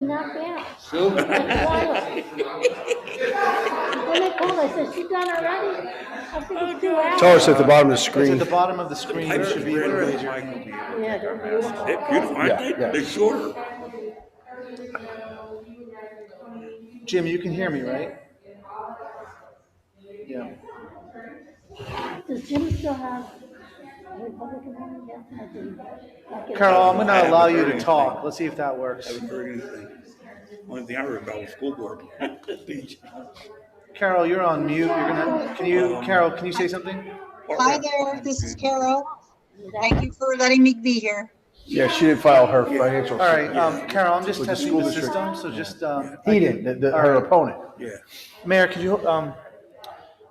knocked out. Sue? Like Twyla. When they called, I said, she done already? I think it's 2 hours. Tell us at the bottom of the It's at screen. the bottom of the screen. You should be able to raise your hand. Yeah, they're beautiful. They're beautiful, aren't Yeah, they? yeah. They're shorter. Jim, you can hear me, right? Yeah. Does Jim still have a Republican money? Yes, I do. Like it- Carol, I'm going I to haven't allow you heard to anything. talk. Let's see if that I works. haven't heard anything. Only thing I heard about was school board. Speech. Carol, you're on mute. Carol, can you say something? Hi there, this is Carol. Thank you for letting me be here. Yeah, she didn't file her financial. All right, Carol, I'm just With the testing school the district. system, so just, He didn't, her opponent. Yeah. Mayor,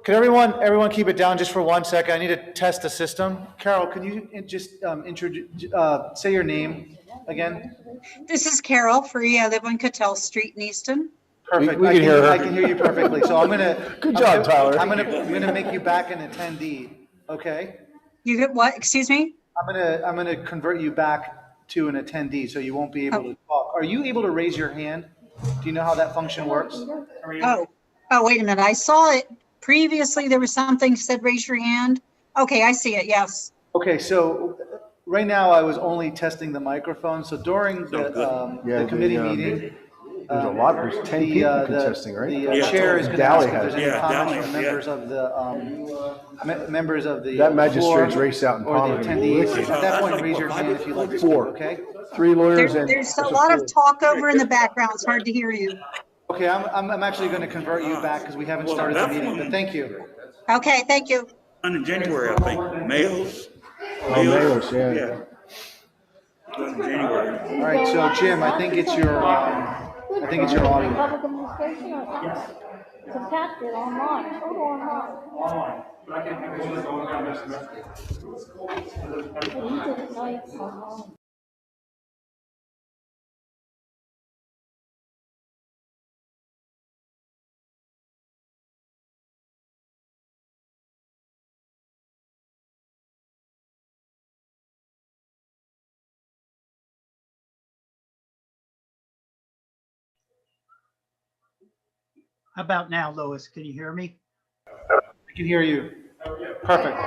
could everyone keep it down just for 1 second? I need to test the system. Carol, can you just introduce, say your name again? This is Carol Free. I live on Cattell Street in Easton. Perfect. We can hear her. I can hear you perfectly. So I'm gonna. Good job, Tyler. I'm gonna make you back an attendee. Okay. You get what? Excuse me? I'm gonna convert you back to an attendee, so you won't be able to talk. Are you able to raise your hand? Do you know how that function works? Oh, wait a minute. I saw it previously. There was something said raise your hand. Okay, I see it. Yes. Okay, so right now I was only testing the microphone. So during Yeah, the committee the, meeting. There's a lot, there's 10 people contesting, right? The Yeah. chair is going to ask Dally if there's has any it. Yeah, comments Dally, from yeah. members of the That magistrate's floor race out in or the Palmer. attendees. At that point, raise your hand if you'd like to speak, Four. okay? 3 lawyers and. There's a lot of talk over in the background. It's hard to hear you. Okay, I'm actually going to convert you back because we haven't started the meeting, but thank you. Okay, thank you. In January, I think. Males. Oh, Mayor's, yeah. Yeah. In January. All right, so Jim, I think it's your audio. Republican administration or something? It's attached it online, total online. But he did it like online. How about now, Lois? Can you hear me? I can hear you. Perfect.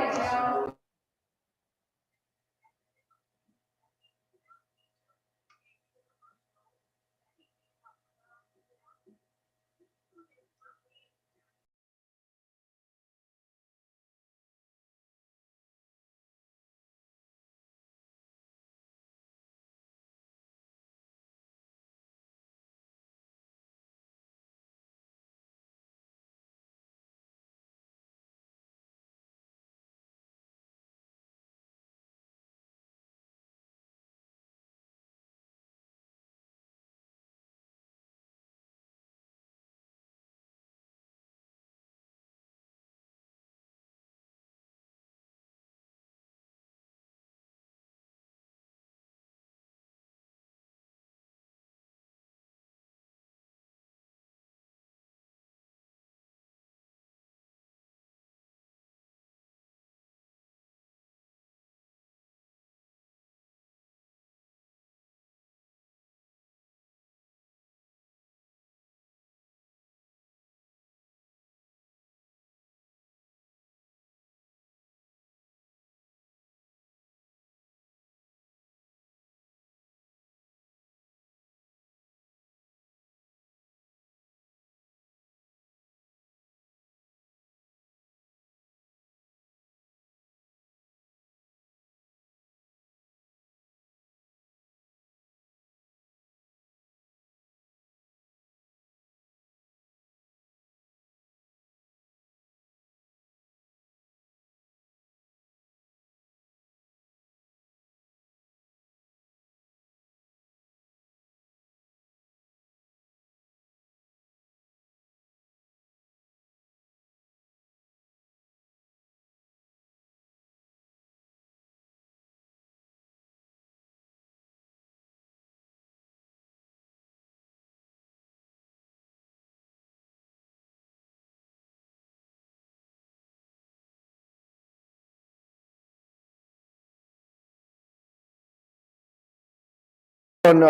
On,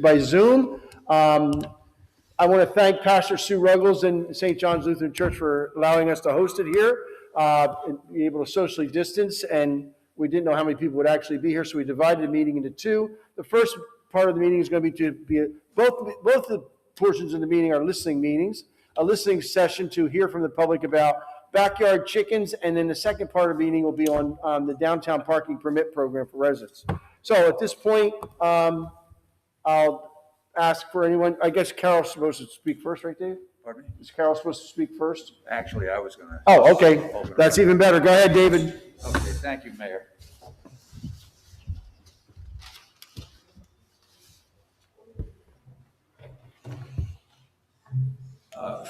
by Zoom, I want to thank Pastor Sue Ruggles and St. John's Lutheran Church for allowing us to host it here, and be able to socially distance. And we didn't know how many people would actually be here, so we divided the meeting into two. The first part of the meeting is going to be both the portions of the meeting are listening meetings, a listening session to hear from the public about backyard chickens, and then the second part of the meeting will be on the downtown parking permit program for residents. So at this point, I'll ask for anyone. I guess Carol's supposed to speak first, right, Dave? Pardon me? Is Carol supposed to speak first? Actually, I was gonna. Oh, okay. That's even better. Go ahead, David. Okay, thank you, Mayor.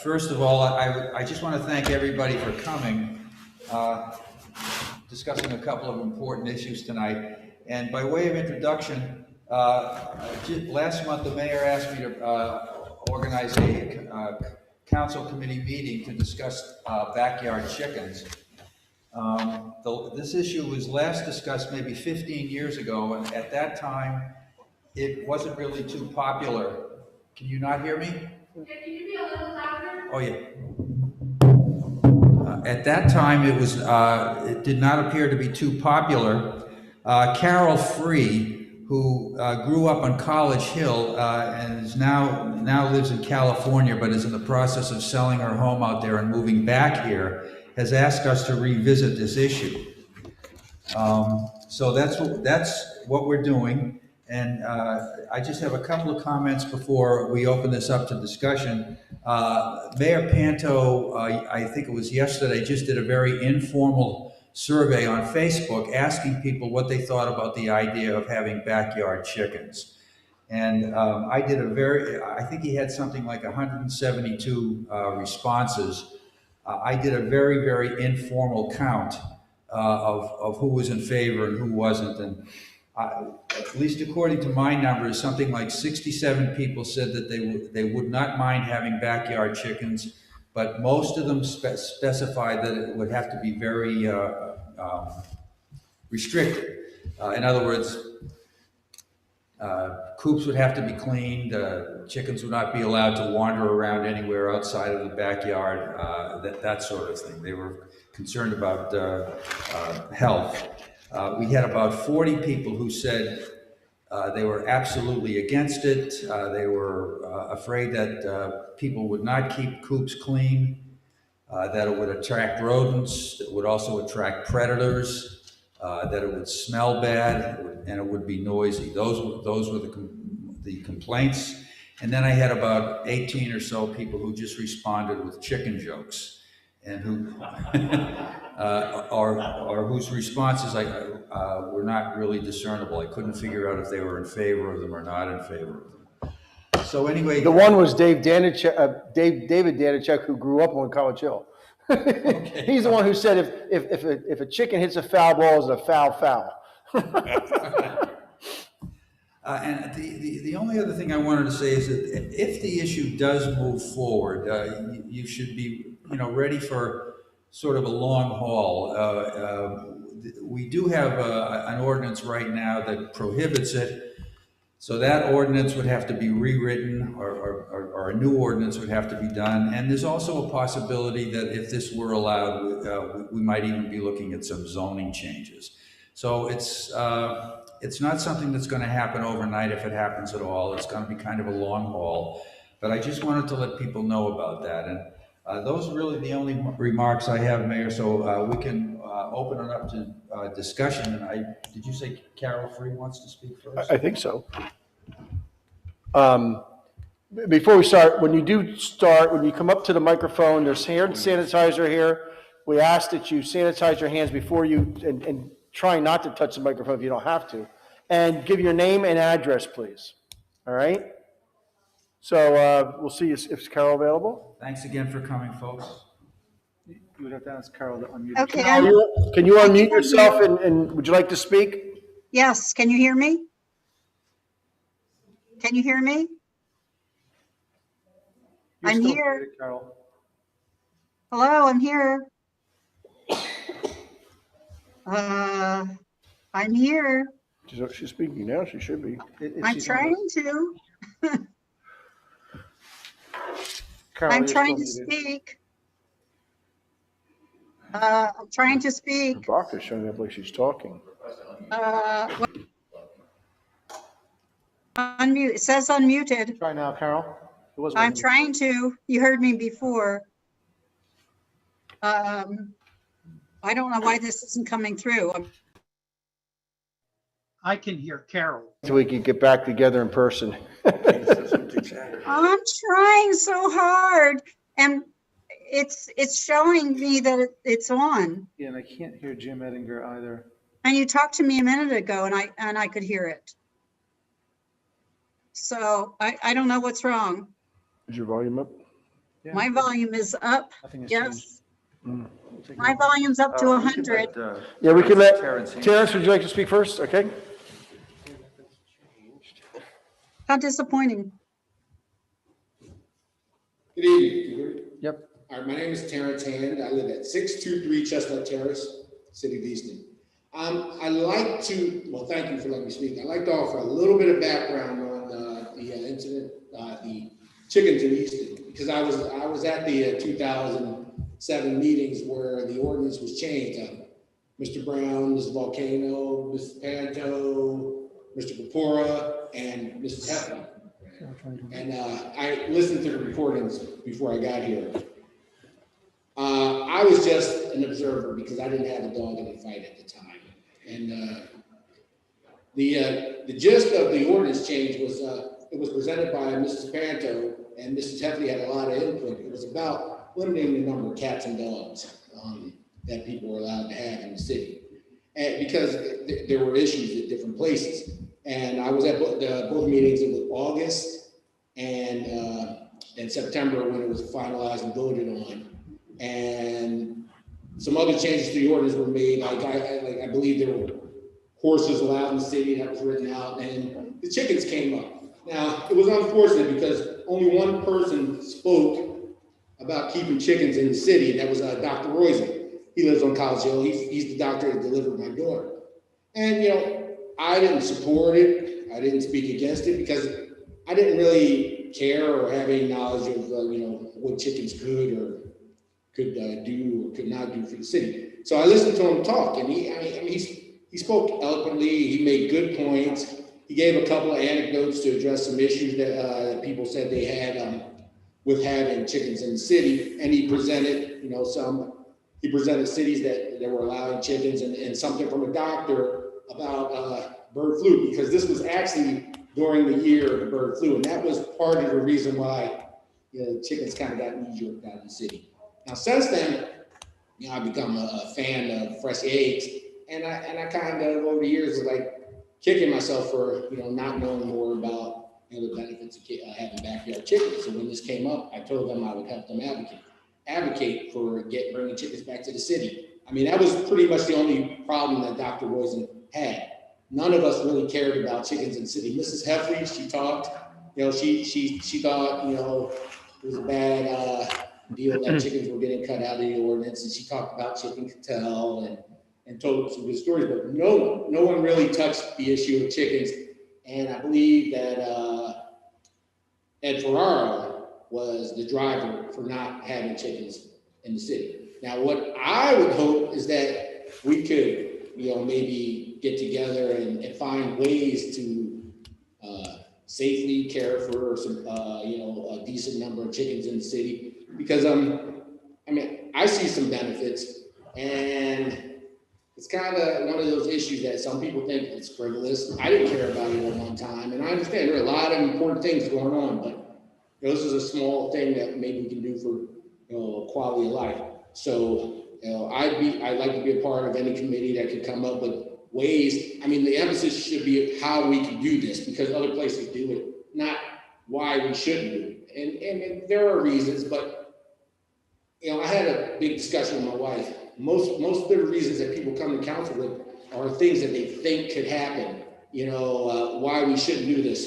First of all, I just want to thank everybody for coming, discussing a couple of important issues tonight. And by way of introduction, last month the mayor asked me to organize a council committee meeting to discuss backyard chickens. This issue was last discussed maybe 15 years ago, and at that time, it wasn't really too popular. Can you not hear me? Can you be a little louder? Oh, yeah. At that time, it did not appear to be too popular. Carol Free, who grew up on College Hill and is now lives in California, but is in the process of selling her home out there and moving back here, has asked us to revisit this issue. So that's what we're doing. And I just have a couple of comments before we open this up to discussion. Mayor Panto, I think it was yesterday, just did a very informal survey on Facebook asking people what they thought about the idea of having backyard chickens. And I think he had something like 172 responses. I did a very, very informal count of who was in favor and who wasn't. And at least according to my numbers, something like 67 people said that they would not mind having backyard chickens, but most of them specified that it would have to be very restricted. In other words, coops would have to be cleaned, chickens would not be allowed to wander around anywhere outside of the backyard, that sort of thing. They were concerned about health. We had about 40 people who said they were absolutely against it. They were afraid that people would not keep coops clean, that it would attract rodents, that would also attract predators, that it would smell bad, and it would be noisy. Those were the complaints. And then I had about 18 or so people who just responded with chicken jokes, and who or whose responses were not really discernible. I couldn't figure out if they were in favor of them or not in favor of them. So anyway, The one was David Danichek, who grew up on College Hill. Okay. He's the one who said if a chicken hits a foul ball, it's a foul. And the only other thing I wanted to say is that if the issue does move forward, you should be ready for sort of a long haul. We do have an ordinance right now that prohibits it. So that ordinance would have to be rewritten, or a new ordinance would have to be done. And there's also a possibility that if this were allowed, we might even be looking at some zoning changes. So it's not something that's going to happen overnight, if it happens at all. It's going to be kind of a long haul. But I just wanted to let people know about that. And those are really the only remarks I have, Mayor. So we can open it up to discussion. And did you say Carol Free wants to speak first? I think so. Before we start, when you come up to the microphone, there's hand sanitizer here. We ask that you sanitize your hands before you, and try not to touch the microphone if you don't have to. And give your name and address, please. All right? So we'll see is Carol available? Thanks again for coming, folks. You would have to ask Carol to unmute. Okay, Can you unmute yourself and would you like to speak? yes, can you hear me? Can you hear me? You're I'm still here. muted, Carol. Hello, I'm here. I'm here. She's speaking now. She should be. I'm trying to. Carol, I'm you're trying to still muted. speak. I'm trying to speak. Barker's showing up like she's talking. Unmute, it says unmuted. Try now, Carol. It was I'm working. trying to, you heard me before. I don't know why this isn't coming through. I can hear Carol. So we can get back together in person. I'm trying so hard and it's showing me that it's on. Yeah, and I can't hear Jim Edinger either. And you talked to me a minute ago and I could hear it. So I don't know what's wrong. Is your volume up? Yeah, My volume is up. nothing has changed. Yes. My volume's up to 100. Yeah, we can let, Terrence. Terrence, would you like to speak first? Okay. How disappointing. Good evening. Can you hear me? Yep. All right, my name is Terrence Hand. I live at 623 Chestnut Terrace, City of Easton. I'd like to, well, thank you for letting me speak. I'd like to offer a little bit of background on the incident, the chickens in Easton, because I was at the 2007 meetings where the ordinance was changed. Mr. Brown, Mrs. Volcano, Mrs. Panto, Mr. Purpura, and Mrs. Heffley. And I listened to the recordings before I got here. I was just an observer because I didn't have a dog in the fight at the time. And the gist of the ordinance change was it was presented by Mrs. Panto, and Mrs. Heffley had a lot of input. It was about limiting the number of cats and dogs that people were allowed to have in the city, and because there were issues at different places. And I was at both meetings in August and September when it was finalized and voted on. And some other changes to the ordinance were made. I believe there were horses allowed in the city that was written out, and the chickens came up. Now, it was unfortunate because only one person spoke about keeping chickens in the city, and that was Dr. Roizen. He lives on College Hill. He's the doctor that delivered my daughter. And, you know, I didn't support it. I didn't speak against it because I didn't really care or have any knowledge of, what chickens could do or could not do for the city. So I listened to him talk, and he spoke eloquently. He made good points. He gave a couple of anecdotes to address some issues that people said they had with having chickens in the city. And he presented, he presented cities that were allowing chickens and something from a doctor about bird flu, because this was actually during the year of the bird flu. And that was part of the reason why chickens kind of got knee-jerked out of the city. Now, since then, I've become a fan of fresh eggs, and I kind of over the years was like kicking myself for not knowing more about the benefits of having backyard chickens. So when this came up, I told them I would help them advocate for bringing chickens back to the city. I mean, that was pretty much the only problem that Dr. Roizen had. None of us really cared about chickens in the city. Mrs. Heffley, she talked, she thought, it was a bad deal that chickens were getting cut out of the ordinance, and she talked about chicken cartel and told some good stories, but no one really touched the issue of chickens. And I believe that Ed Ferraro was the driver for not having chickens in the city. Now, what I would hope is that we could, maybe get together and find ways to safely care for some, a decent number of chickens in the city, because I see some benefits, and it's kind of one of those issues that some people think it's frivolous. I didn't care about it at one time, and I understand there are a lot of important things going on, but this is a small thing that maybe we can do for quality of life. So I'd like to be a part of any committee that could come up with ways. I mean, the emphasis should be how we can do this, because other places do it, not why we shouldn't do it. And there are reasons, but I had a big discussion with my wife. Most of the reasons that people come to council with are things that they think could happen. Why we shouldn't do this.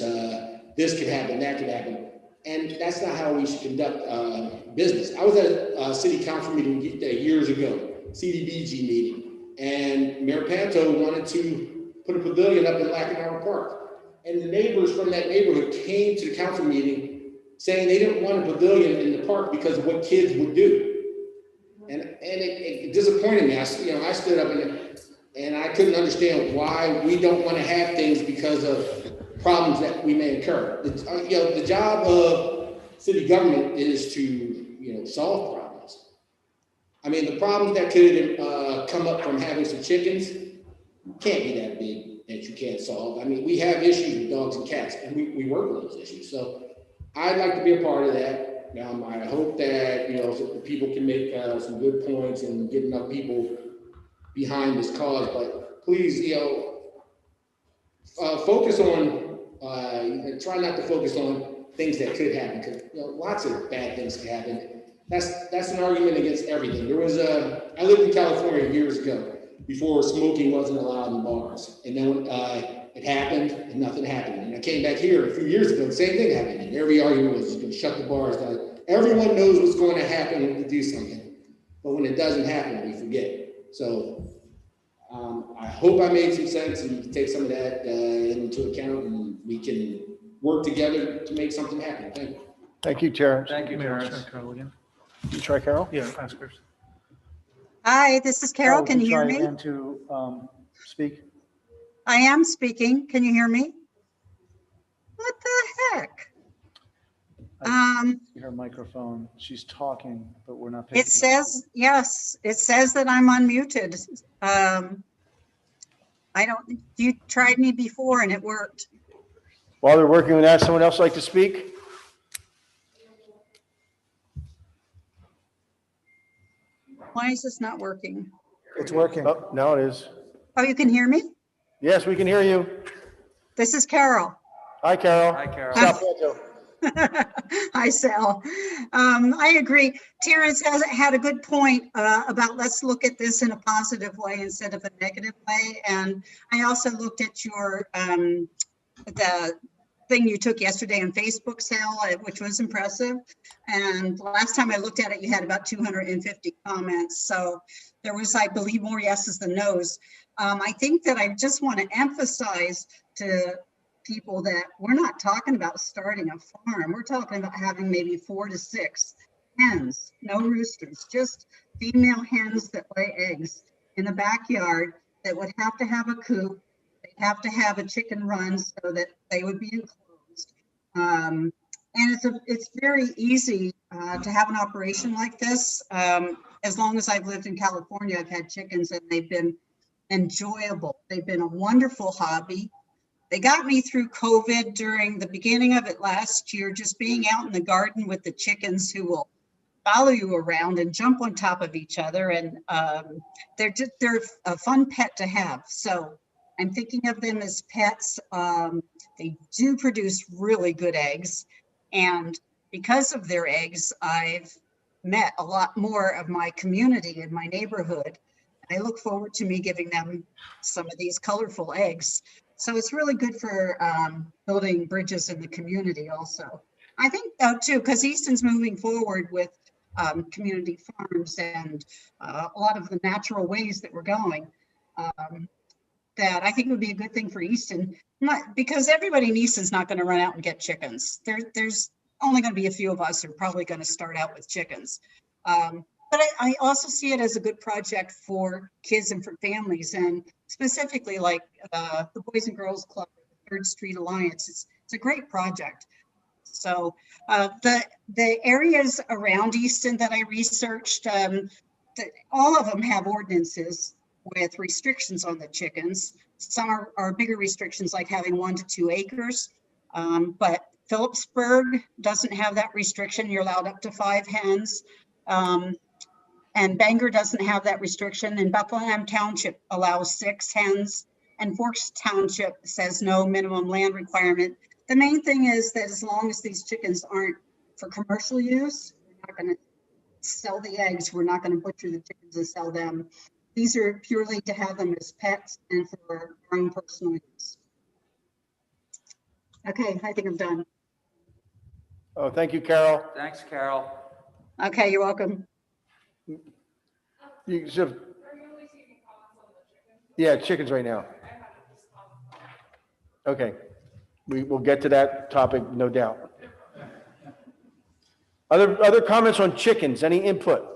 This could happen, that could happen. And that's not how we should conduct business. I was at a city council meeting years ago, CDBG meeting, and Mayor Panto wanted to put a pavilion up in Lackawanna Park. And the neighbors from that neighborhood came to the council meeting saying they didn't want a pavilion in the park because of what kids would do. And it disappointed me. I stood up and I couldn't understand why we don't want to have things because of problems that we may incur. The job of city government is to, solve problems. I mean, the problems that could come up from having some chickens can't be that big that you can't solve. I mean, we have issues with dogs and cats, and we work with those issues. So I'd like to be a part of that. I hope that, so people can make some good points and get enough people behind this cause, but please, focus on, try not to focus on things that could happen, because, lots of bad things can happen. That's an argument against everything. I lived in California years ago, before smoking wasn't allowed in bars. And then it happened and nothing happened. And I came back here a few years ago, the same thing happened. And every argument was just going to shut the bars down. Everyone knows what's going to happen when you do something. But when it doesn't happen, we forget. So I hope I made some sense and take some of that into account, and we can work together to make something happen. Thank you. Thank you, Terrence. Thank you, Terrence. You try Carol? Yeah, ask her. Hi, this is Carol. Can you hear Try me? again to speak. I am speaking. Can you hear me? What the heck? Her microphone, she's talking, but we're not. It says, yes, it says that I'm unmuted. You tried me before and it worked. While they're working on that, someone else like to speak? Why is this not working? It's working. Oh, now it is. Oh, you can hear me? Yes, we can hear you. This is Carol. Hi, Carol. Hi, Carol. Sal Panto. Hi, Sal. I agree. Terrence has had a good point about let's look at this in a positive way instead of a negative way. And I also looked at your the thing you took yesterday on Facebook, Sal, which was impressive. And last time I looked at it, you had about 250 comments. So there was, I believe, more yeses than nos. I think that I just want to emphasize to people that we're not talking about starting a farm. We're talking about having maybe 4 to 6 hens, no roosters, just female hens that lay eggs in the backyard that would have to have a coop. They'd have to have a chicken run so that they would be enclosed. And it's very easy to have an operation like this. As long as I've lived in California, I've had chickens and they've been enjoyable. They've been a wonderful hobby. They got me through COVID during the beginning of it last year, just being out in the garden with the chickens who will follow you around and jump on top of each other. And they're a fun pet to have. So I'm thinking of them as pets. They do produce really good eggs. And because of their eggs, I've met a lot more of my community in my neighborhood. I look forward to me giving them some of these colorful eggs. So it's really good for building bridges in the community also. I think though too, because Easton's moving forward with community farms and a lot of the natural ways that we're going, that I think would be a good thing for Easton. Not because everybody in Easton's not going to run out and get chickens. There's only going to be a few of us who are probably going to start out with chickens. But I also see it as a good project for kids and for families, and specifically like the Boys and Girls Club, the 3rd Street Alliance. It's a great project. So the areas around Easton that I researched, all of them have ordinances with restrictions on the chickens. Some are bigger restrictions, like having 1 to 2 acres. But Phillipsburg doesn't have that restriction. You're allowed up to 5 hens. And Bangor doesn't have that restriction, and Bethlehem Township allows 6 hens, and Forks Township says no minimum land requirement. The main thing is that as long as these chickens aren't for commercial use, we're not going to sell the eggs. We're not going to butcher the chickens and sell them. These are purely to have them as pets and for our own personal use. Okay, I think I'm done. Oh, thank you, Carol. Thanks, Carol. Okay, you're welcome. You should. Yeah, chickens right now. Okay, we will get to that topic, no doubt. Other comments on chickens? Any input?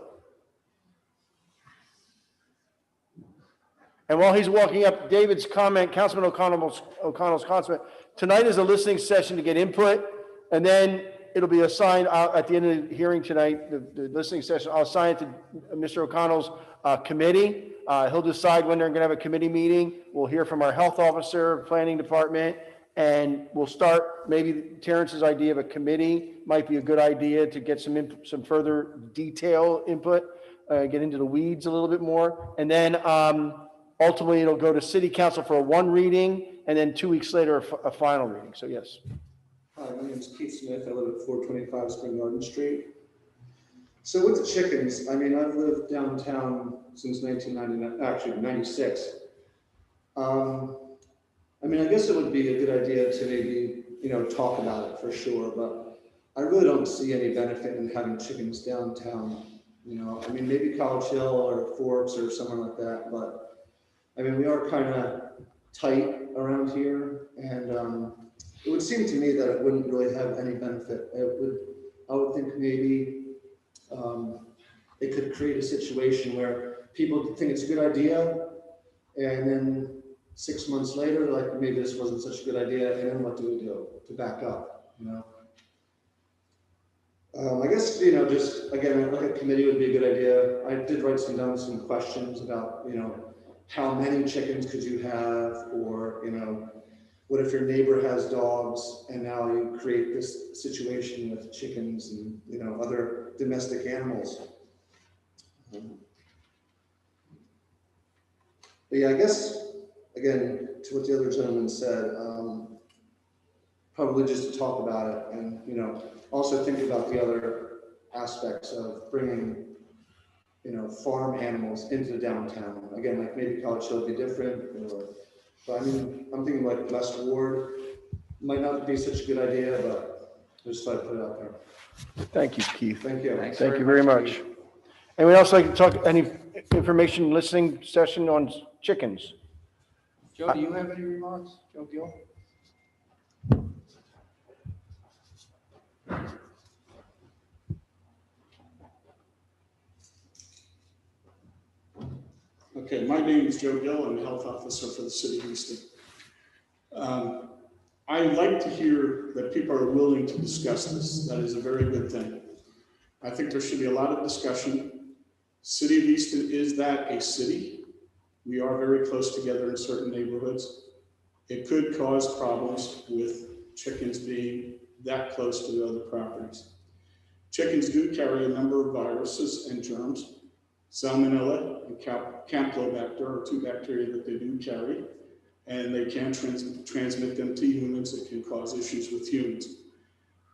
And while he's walking up, David's comment, Councilman O'Connell's comment, tonight is a listening session to get input, and then it'll be assigned at the end of the hearing tonight, the listening session, I'll assign it to Mr. O'Connell's committee. He'll decide when they're going to have a committee meeting. We'll hear from our health officer, planning department, and we'll start, maybe Terrence's idea of a committee might be a good idea to get some further detail input, get into the weeds a little bit more. And then ultimately it'll go to city council for a one reading, and then 2 weeks later, a final reading. So yes. Hi, my name is Keith Smith. I live at 425 Spring Garden Street. So with the chickens, I mean, I've lived downtown since 1999, actually 96. I mean, I guess it would be a good idea to maybe, talk about it for sure, but I really don't see any benefit in having chickens downtown. I mean, maybe College Hill or Forbes or somewhere like that, but I mean, we are kind of tight around here, and it would seem to me that it wouldn't really have any benefit. I would think maybe it could create a situation where people think it's a good idea, and then 6 months later, like maybe this wasn't such a good idea, and then what do we do to back up? I guess just again, like a committee would be a good idea. I did write down some questions about how many chickens could you have, or what if your neighbor has dogs and now you create this situation with chickens and other domestic animals. But yeah, I guess again, to what the other gentleman said, probably just to talk about it, and also think about the other aspects of bringing farm animals into downtown. Again, like maybe College Hill would be different, but I mean, I'm thinking like West Ward might not be such a good idea, but I just thought I'd put it out there. Thank you, Keith. Thank you. Thank you very much. Anyone else like to talk, any information listening session on chickens? Joe, do you have any remarks? Joe Gill? Okay, my name is Joe Gill. I'm the health officer for the city of Easton. I like to hear that people are willing to discuss this. That is a very good thing. I think there should be a lot of discussion. City of Easton, is that a city? We are very close together in certain neighborhoods. It could cause problems with chickens being that close to the other properties. Chickens do carry a number of viruses and germs. Salmonella and Campylobacter are two bacteria that they do carry, and they can transmit them to humans. It can cause issues with humans.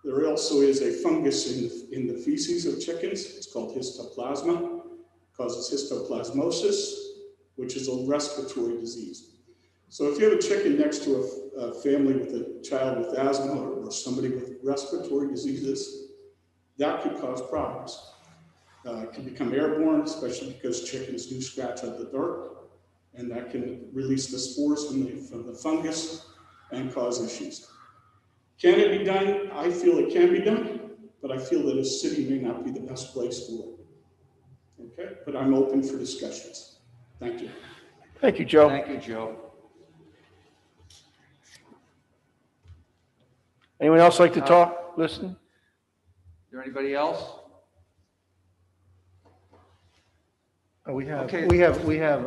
There also is a fungus in the feces of chickens. It's called histoplasma. It causes histoplasmosis, which is a respiratory disease. So if you have a chicken next to a family with a child with asthma or somebody with respiratory diseases, that could cause problems. It can become airborne, especially because chickens do scratch up the dirt, and that can release the spores from the fungus and cause issues. Can it be done? I feel it can be done, but I feel that a city may not be the best place for it. Okay, but I'm open for discussions. Thank you. Thank you, Joe. Thank you, Joe. Anyone else like to talk, listen? Is there anybody else? We have, Okay. we have, Yeah, we have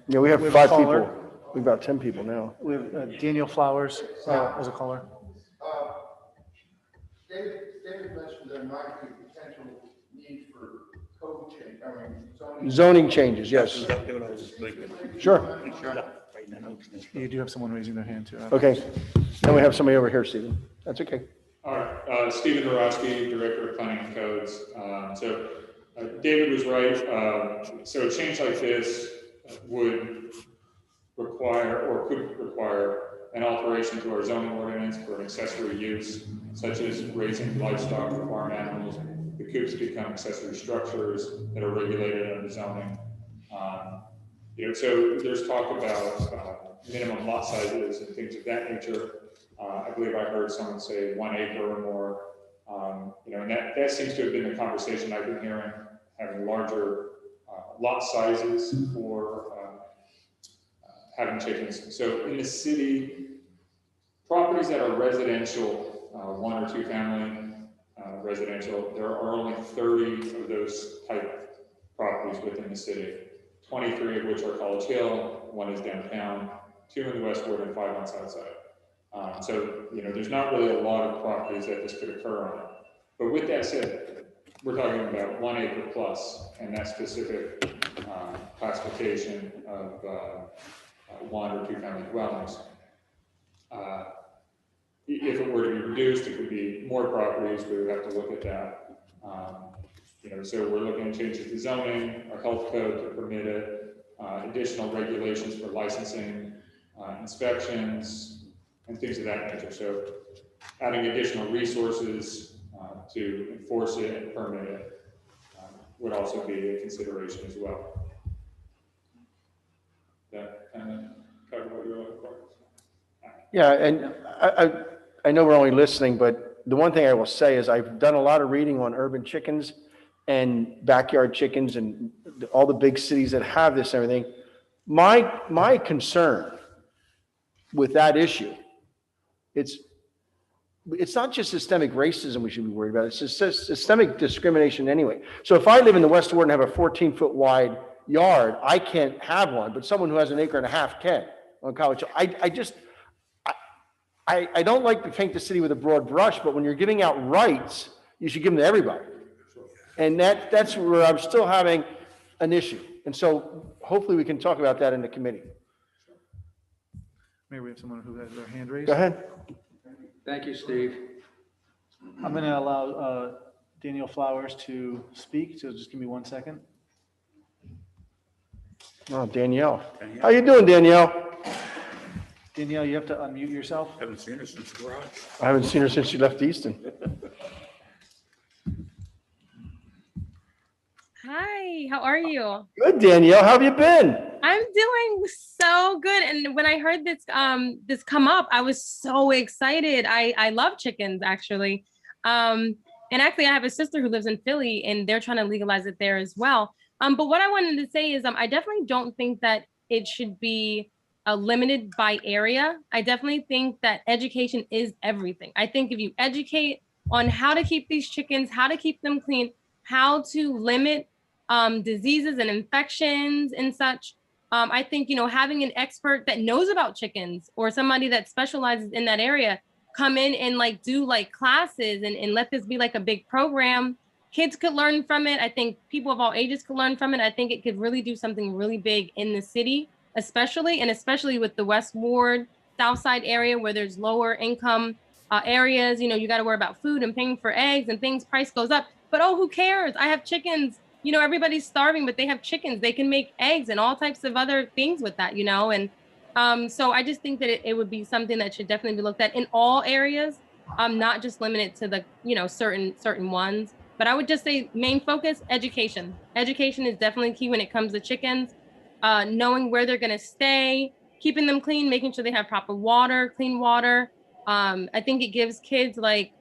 We have a 5 caller. people. We've about 10 people now. we have Daniel Flowers as a caller. David mentioned there might be potential need for code change, Zoning changes, yes. Sure. You do have someone raising their hand too. Okay. Then we have somebody over here, Stephen. That's okay. All right, Stephen Dorosky, Director of Planning and Codes. David was right. So a change like this would require or could require an alteration to our zoning ordinance for an accessory use, such as raising livestock or farm animals. The coops become accessory structures that are regulated under zoning. So there's talk about minimum lot sizes and things of that nature. I believe I heard someone say 1 acre or more. And that seems to have been the conversation I've been hearing, having larger lot sizes for having chickens. So in the city, properties that are residential, 1 or 2 family residential, there are only 30 of those type properties within the city, 23 of which are College Hill, 1 is downtown, 2 in the West Ward, and 5 on Southside. So, there's not really a lot of properties that this could occur on. But with that said, we're talking about 1 acre plus, and that specific classification of 1 or 2 family dwellings. If it were to be reduced, it could be more properties. We would have to look at that. So we're looking at changes to zoning, our health code to permit it, additional regulations for licensing, inspections, and things of that nature. So adding additional resources to enforce it and permit it would also be a consideration as well. That kind of cover what you're looking for. Yeah, and I know we're only listening, but the one thing I will say is I've done a lot of reading on urban chickens and backyard chickens and all the big cities that have this and everything. My concern with that issue, it's not just systemic racism we should be worried about, it's just systemic discrimination anyway. So if I live in the West Ward and have a 14-foot wide yard, I can't have one, but someone who has an acre and a half can on College. I don't like to paint the city with a broad brush, but when you're giving out rights, you should give them to everybody. And that's where I'm still having an issue. And so hopefully we can talk about that in the committee. Maybe we have someone who has their hand raised. Go ahead. Thank you, Steve. I'm going to allow Danielle Flowers to speak, so just give me 1 second. Oh, Danielle. How you doing, Danielle? Danielle, you have to unmute yourself. Haven't seen her since the garage. I haven't seen her since she left Easton. Hi, how are you? Good, Danielle. How have you been? I'm doing so good. And when I heard this this come up, I was so excited. I love chickens, actually. And actually, I have a sister who lives in Philly, and they're trying to legalize it there as well. But what I wanted to say is I definitely don't think that it should be limited by area. I definitely think that education is everything. I think if you educate on how to keep these chickens, how to keep them clean, how to limit diseases and infections and such, I think, having an expert that knows about chickens or somebody that specializes in that area come in and do classes and let this be like a big program. Kids could learn from it. I think people of all ages could learn from it. I think it could really do something really big in the city, especially with the West Ward, South Side area where there's lower income areas. You got to worry about food and paying for eggs and things, price goes up. But who cares? I have chickens. Everybody's starving, but they have chickens. They can make eggs and all types of other things with that, And so I just think that it would be something that should definitely be looked at in all areas, not just limited to the, certain ones. But I would just say main focus, education. Education is definitely key when it comes to chickens. Knowing where they're going to stay, keeping them clean, making sure they have proper water, clean water. I think it gives kids a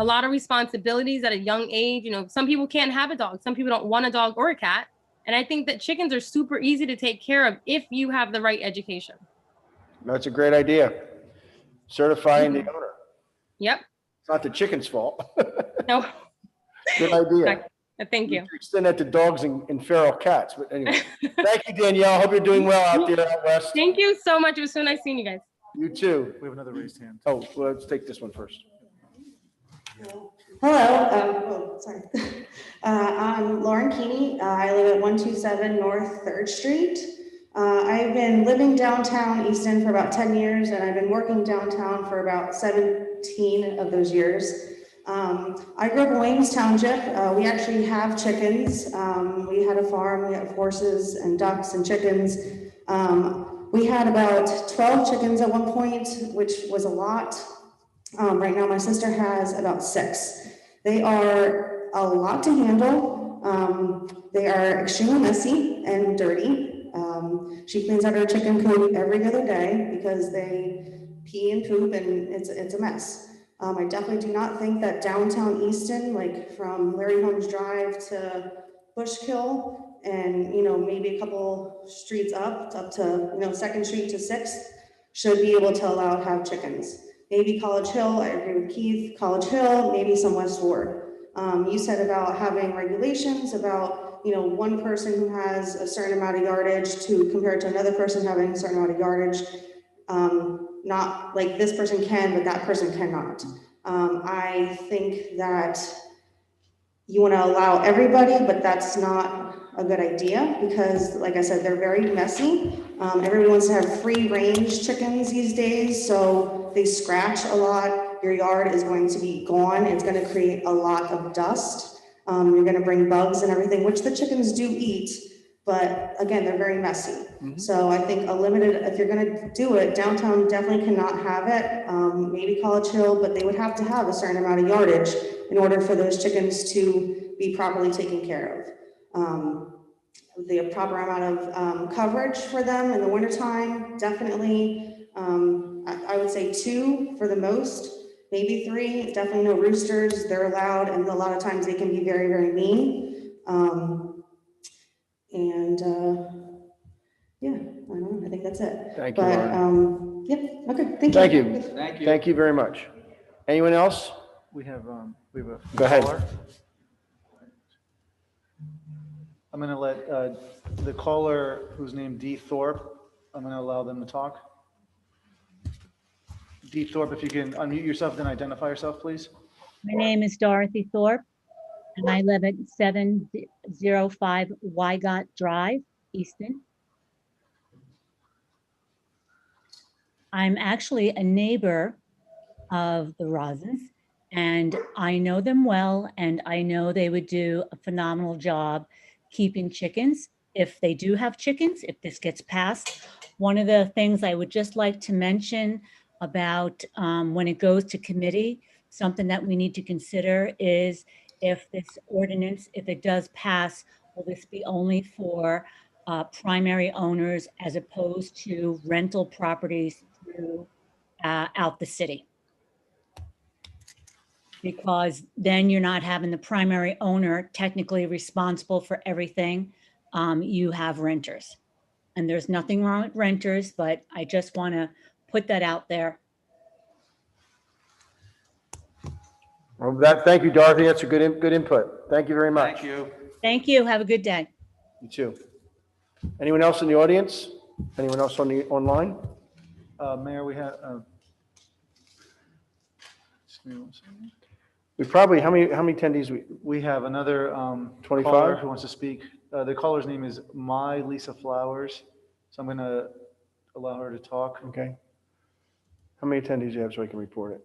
lot of responsibilities at a young age. Some people can't have a dog. Some people don't want a dog or a cat. And I think that chickens are super easy to take care of if you have the right education. That's a great idea. Certifying the owner. Yep. It's not the chicken's fault. No. Good idea. Thank you. Extend that to dogs and feral cats. But anyway, thank you, Danielle. Hope you're doing well out there out west. Thank you so much. It was so nice seeing you guys. You too. We have another raised hand. Oh, well, let's take this one first. Hello. Sorry. I'm Lauren Keeney. I live at 127 North 3rd Street. I've been living downtown Easton for about 10 years, and I've been working downtown for about 17 of those years. I grew up in Waynes Township. We actually have chickens. We had a farm. We have horses and ducks and chickens. We had about 12 chickens at one point, which was a lot. Right now, my sister has about 6. They are a lot to handle. They are extremely messy and dirty. She cleans out her chicken coop every other day because they pee and poop, and it's a mess. I definitely do not think that downtown Easton, like from Larry Holmes Drive to Bushkill and, you know, maybe a couple streets up to, you know, 2nd Street to 6th, should be able to allow to have chickens. Maybe College Hill, I agree with Keith, College Hill, maybe some West Ward. You said about having regulations about, you know, one person who has a certain amount of yardage to compare to another person having a certain amount of yardage. Not like this person can, but that person cannot. I think that you want to allow everybody, but that's not a good idea because, like I said, they're very messy. Everyone wants to have free range chickens these days, so they scratch a lot. Your yard is going to be gone. It's going to create a lot of dust. You're going to bring bugs and everything, which the chickens do eat, but again, they're very messy. So I think a limited, if you're going to do it, downtown definitely cannot have it. Maybe College Hill, but they would have to have a certain amount of yardage in order for those chickens to be properly taken care of. The proper amount of coverage for them in the wintertime, definitely, I would say 2 for the most, maybe 3, definitely no roosters, they're allowed, and a lot of times they can be very, very mean. Yeah, I don't know, I think that's it. Thank you, But, Lauren. yeah, okay, thank you. Thank you. Thank you very much. Anyone else? We have a Go ahead. caller. I'm going to let the caller who's named D. Thorpe, I'm going to allow them to talk. D. Thorpe, if you can unmute yourself, then identify yourself, please. My name is Dorothy Thorpe, and I live at 705 Wygott Drive, Easton. I'm actually a neighbor of the Rosens, and I know them well, and I know they would do a phenomenal job keeping chickens. If they do have chickens, if this gets passed, one of the things I would just like to mention about when it goes to committee, something that we need to consider is if this ordinance, if it does pass, will this be only for primary owners as opposed to rental properties throughout the city? Because then you're not having the primary owner technically responsible for everything. You have renters. And there's nothing wrong with renters, but I just want to put that out there. Well, thank you, Dorothy. That's a good input. Thank you very much. Thank you. Thank you. Have a good day. You too. Anyone else in the audience? Anyone else online? Mayor, we have. Just give me 1 second. We probably, how many attendees We have another 25? caller who wants to speak. The caller's name is Lisa Flowers. So I'm going to allow her to talk. Okay. How many attendees do you have so I can report it?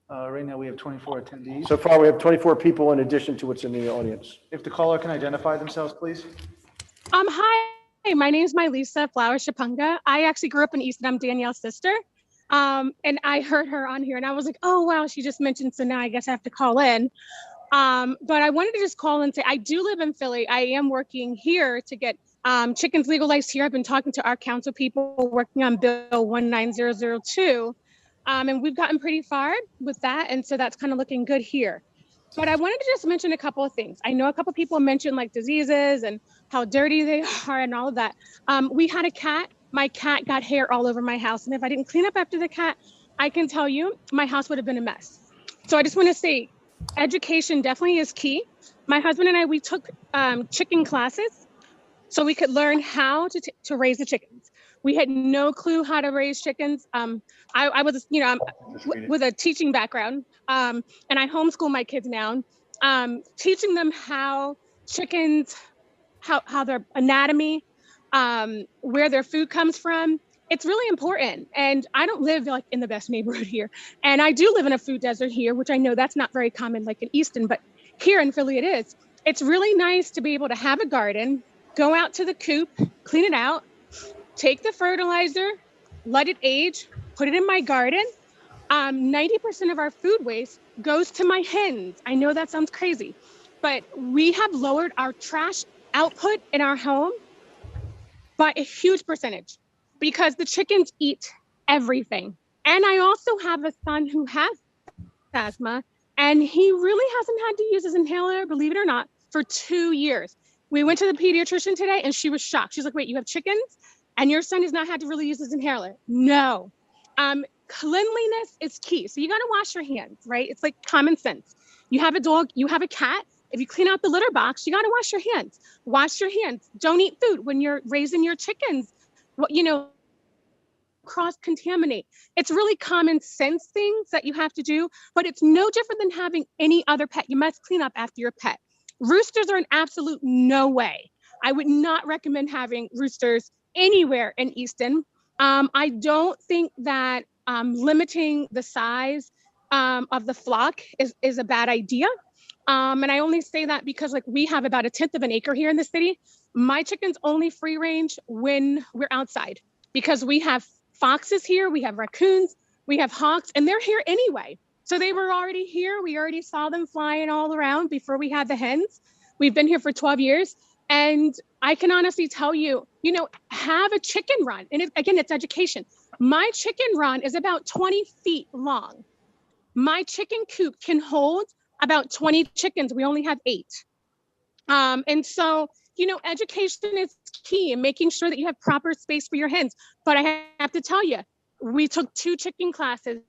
Right now we have 24 attendees. So far, we have 24 people in addition to what's in the audience. If the caller can identify themselves, please. Hi, my name is Lisa Flowers Shapunga. I actually grew up in Easton. I'm Danielle's sister. And I heard her on here and I was like, oh, wow, she just mentioned, so now I guess I have to call in. But I wanted to just call and say, I do live in Philly. I am working here to get chickens legalized here. I've been talking to our council people working on Bill 19002. And we've gotten pretty far with that. And so that's kind of looking good here. But I wanted to just mention a couple of things. I know a couple of people mentioned like diseases and how dirty they are and all of that. We had a cat. My cat got hair all over my house. And if I didn't clean up after the cat, I can tell you my house would have been a mess. So I just want to say education definitely is key. My husband and I, we took chicken classes so we could learn how to raise the chickens. We had no clue how to raise chickens. I was, with a teaching background, and I homeschool my kids now, teaching them how chickens, how their anatomy, where their food comes from. It's really important. And I don't live like in the best neighborhood here. And I do live in a food desert here, which I know that's not very common like in Easton, but here in Philly it is. It's really nice to be able to have a garden, go out to the coop, clean it out, take the fertilizer, let it age, put it in my garden. 90% of our food waste goes to my hens. I know that sounds crazy, but we have lowered our trash output in our home by a huge percentage because the chickens eat everything. And I also have a son who has asthma, and he really hasn't had to use his inhaler, believe it or not, for 2 years. We went to the pediatrician today and she was shocked. She's like, wait, you have chickens and your son has not had to really use his inhaler? No. Cleanliness is key. So you got to wash your hands, right? It's like common sense. You have a dog, you have a cat. If you clean out the litter box, you got to wash your hands. Wash your hands. Don't eat food when you're raising your chickens. Cross-contaminate. It's really common sense things that you have to do, but it's no different than having any other pet. You must clean up after your pet. Roosters are an absolute no way. I would not recommend having roosters anywhere in Easton. I don't think that limiting the size of the flock is a bad idea. And I only say that because we have about 1/10 of an acre here in the city. My chickens only free range when we're outside because we have foxes here, we have raccoons, we have hawks, and they're here anyway. So they were already here. We already saw them flying all around before we had the hens. We've been here for 12 years. And I can honestly tell you, have a chicken run. And again, it's education. My chicken run is about 20 feet long. My chicken coop can hold about 20 chickens. We only have 8. And so, education is key in making sure that you have proper space for your hens. But I have to tell you, we took 2 chicken classes,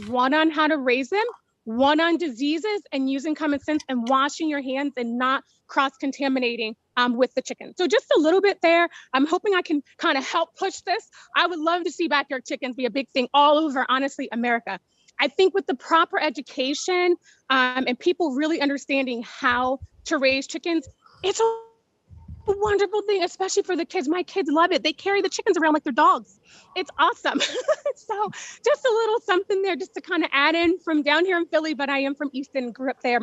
one on how to raise them, one on diseases and using common sense and washing your hands and not cross-contaminating with the chicken. So just a little bit there. I'm hoping I can kind of help push this. I would love to see backyard chickens be a big thing all over, honestly, America. I think with the proper education and people really understanding how to raise chickens, it's a wonderful thing, especially for the kids. My kids love it. They carry the chickens around like they're dogs. It's awesome. So just a little something there just to kind of add in from down here in Philly, but I am from Easton, grew up there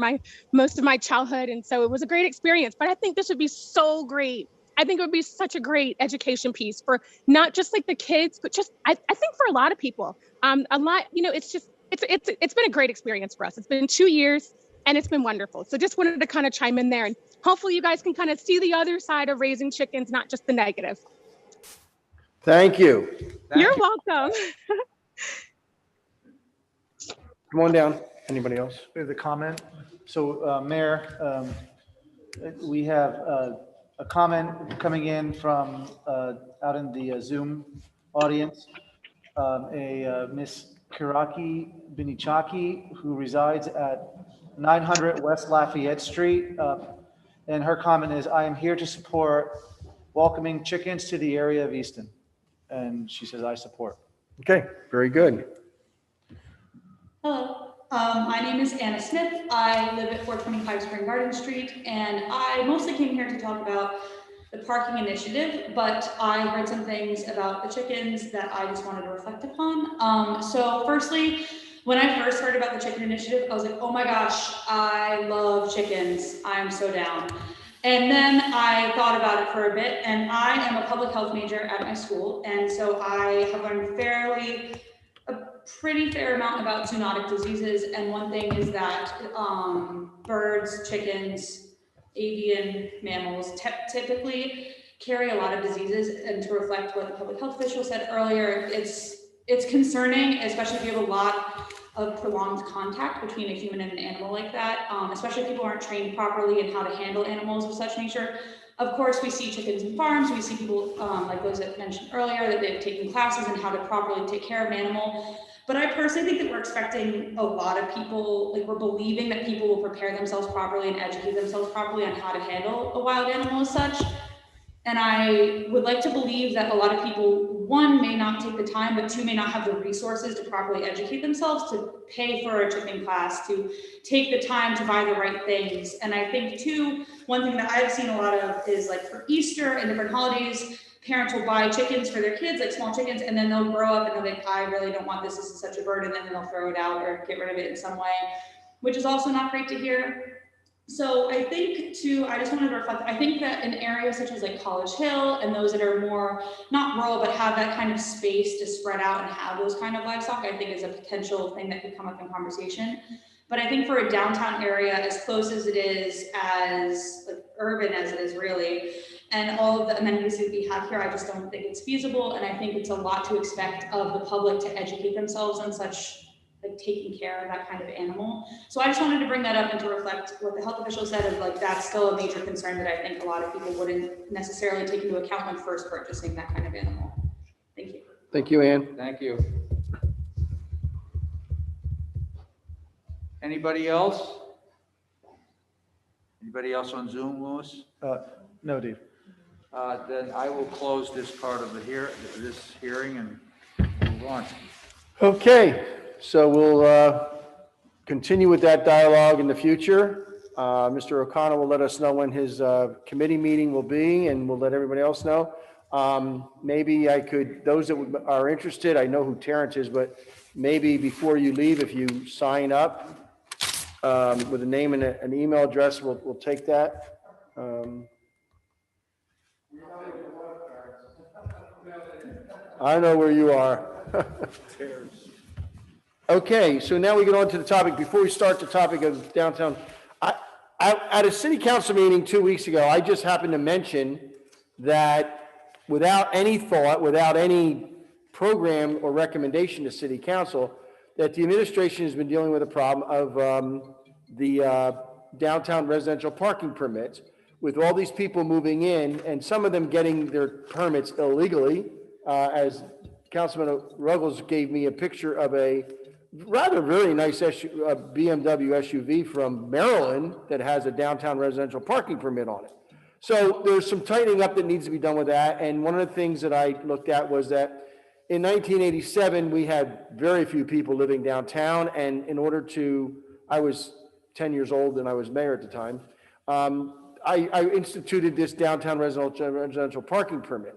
most of my childhood. And so it was a great experience, but I think this would be so great. I think it would be such a great education piece for not just the kids, but just, I think for a lot of people, it's been a great experience for us. It's been 2 years and it's been wonderful. So just wanted to kind of chime in there and hopefully you guys can kind of see the other side of raising chickens, not just the negative. Thank you. You're welcome. Come on down. Anybody else? We have the comment. So, Mayor, we have a comment coming in from out in the Zoom audience. Miss Kiraki Binichaki, who resides at 900 West Lafayette Street. And her comment is, I am here to support welcoming chickens to the area of Easton. And she says, I support. Okay, very good. Hello, my name is Anna Smith. I live at 425 Spring Garden Street, and I mostly came here to talk about the parking initiative, but I heard some things about the chickens that I just wanted to reflect upon. So firstly, when I first heard about the chicken initiative, I was like, oh my gosh, I love chickens. I'm so down. And then I thought about it for a bit, and I am a public health major at my school. And so I have learned a pretty fair amount about zoonotic diseases. And one thing is that birds, chickens, avian mammals typically carry a lot of diseases. And to reflect what the public health official said earlier, it's concerning, especially if you have a lot of prolonged contact between a human and an animal like that, especially if people aren't trained properly in how to handle animals of such nature. Of course, we see chickens in farms. We see people like those that mentioned earlier that they've taken classes in how to properly take care of an animal. But I personally think that we're expecting a lot of people, we're believing that people will prepare themselves properly and educate themselves properly on how to handle a wild animal as such. And I would like to believe that a lot of people, 1, may not take the time, but 2, may not have the resources to properly educate themselves, to pay for a chicken class, to take the time to buy the right things. And I think 2, one thing that I've seen a lot of is for Easter and different holidays, parents will buy chickens for their kids, small chickens, and then they'll grow up and they're like, I really don't want this is such a burden, and then they'll throw it out or get rid of it in some way, which is also not great to hear. So I think I just wanted to reflect, I think that in areas such as College Hill and those that are more, not rural, but have that kind of space to spread out and have those kind of livestock, I think is a potential thing that could come up in conversation. But I think for a downtown area, as close as it is, as urban as it is really, and all of the amenities that we have here, I just don't think it's feasible. And I think it's a lot to expect of the public to educate themselves on such like taking care of that kind of animal. So I just wanted to bring that up and to reflect what the health official said of like, that's still a major concern that I think a lot of people wouldn't necessarily take into account when first purchasing that kind of animal. Thank you. Thank you, Ann. Thank you. Anybody else? Anybody else on Zoom, Louis? No, Dave. Then I will close this part of this hearing and move on. Okay, so we'll continue with that dialogue in the future. Mr. O'Connor will let us know when his committee meeting will be, and we'll let everybody else know. Maybe I could, those that are interested, I know who Terrence is, but maybe before you leave, if you sign up with a name and an email address, we'll take that. I know where you are. Okay, so now we get on to the topic. Before we start the topic of downtown, at a city council meeting 2 weeks ago, I just happened to mention that without any thought, without any program or recommendation to city council, that the administration has been dealing with a problem of the downtown residential parking permits, with all these people moving in and some of them getting their permits illegally. As Councilman Ruggles gave me a picture of a rather very nice BMW SUV from Maryland that has a downtown residential parking permit on it. So there's some tightening up that needs to be done with that. And one of the things that I looked at was that in 1987, we had very few people living downtown. And in order to, I was 10 years old and I was mayor at the time, I instituted this downtown residential parking permit.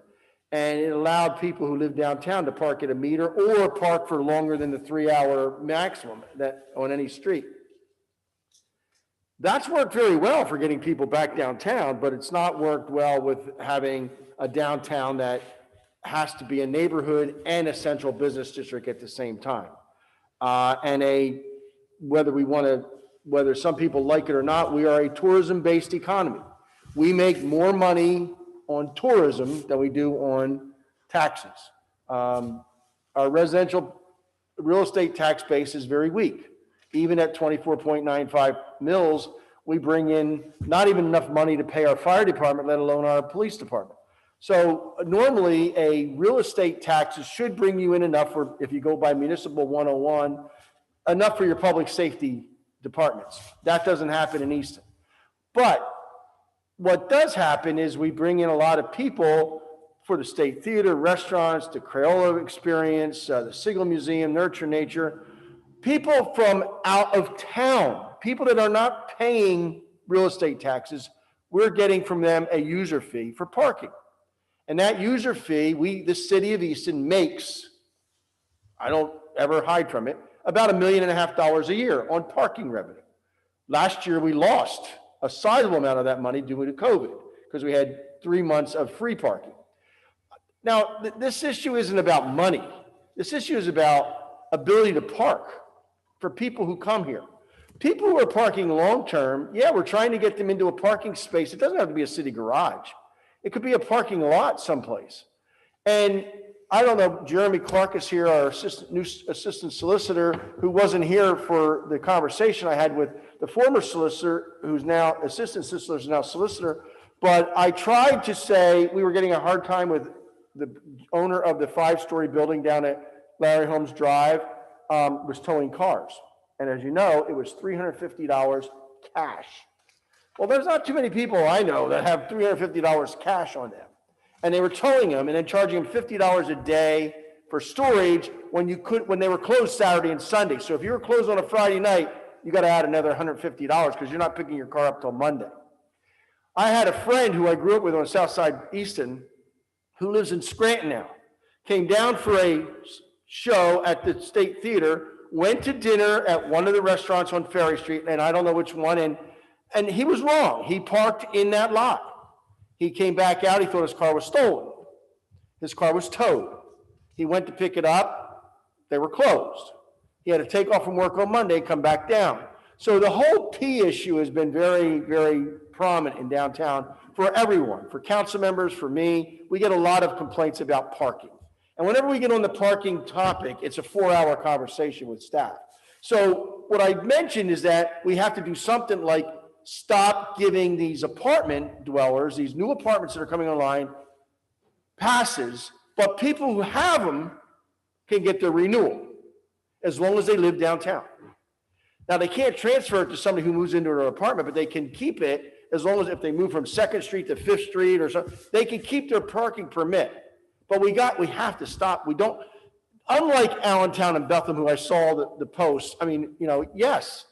And it allowed people who live downtown to park at a meter or park for longer than the 3-hour maximum that on any street. That's worked very well for getting people back downtown, but it's not worked well with having a downtown that has to be a neighborhood and a central business district at the same time. And whether some people like it or not, we are a tourism-based economy. We make more money on tourism than we do on taxes. Our residential real estate tax base is very weak. Even at 24.95 mils, we bring in not even enough money to pay our fire department, let alone our police department. So normally a real estate taxes should bring you in enough for, if you go by municipal 101, enough for your public safety departments. That doesn't happen in Easton. But what does happen is we bring in a lot of people for the State Theater, restaurants, the Crayola Experience, the Siegel Museum, Nurture Nature, people from out of town, people that are not paying real estate taxes, we're getting from them a user fee for parking. And that user fee, the city of Easton makes, I don't ever hide from it, about $1.5 million a year on parking revenue. Last year, we lost a sizable amount of that money due to COVID because we had 3 months of free parking. Now, this issue isn't about money. This issue is about ability to park for people who come here. People who are parking long-term, yeah, we're trying to get them into a parking space. It doesn't have to be a city garage. It could be a parking lot someplace. And I don't know, Jeremy Clark is here, our new assistant solicitor, who wasn't here for the conversation I had with the former solicitor, who's now assistant solicitor, is now solicitor. But I tried to say we were getting a hard time with the owner of the 5-story building down at Larry Holmes Drive, was towing cars. And as you know, it was $350 cash. Well, there's not too many people I know that have $350 cash on them. And they were towing them and then charging them $50 a day for storage when they were closed Saturday and Sunday. So if you were closed on a Friday night, you got to add another $150 because you're not picking your car up till Monday. I had a friend who I grew up with on South Side Easton who lives in Scranton now, came down for a show at the State Theater, went to dinner at one of the restaurants on Ferry Street, and I don't know which one, and he was wrong. He parked in that lot. He came back out. He thought his car was stolen. His car was towed. He went to pick it up. They were closed. He had to take off from work on Monday, come back down. So the whole P issue has been very, very prominent in downtown for everyone, for council members, for me. We get a lot of complaints about parking. And whenever we get on the parking topic, it's a 4-hour conversation with staff. So what I mentioned is that we have to do something like stop giving these apartment dwellers, these new apartments that are coming online, passes, but people who have them can get their renewal as long as they live downtown. Now, they can't transfer it to somebody who moves into an apartment, but they can keep it as long as if they move from 2nd Street to 5th Street or something, they can keep their parking permit. But we have to stop. We don't, unlike Allentown and Bethlehem, who I saw the post, I mean, yes,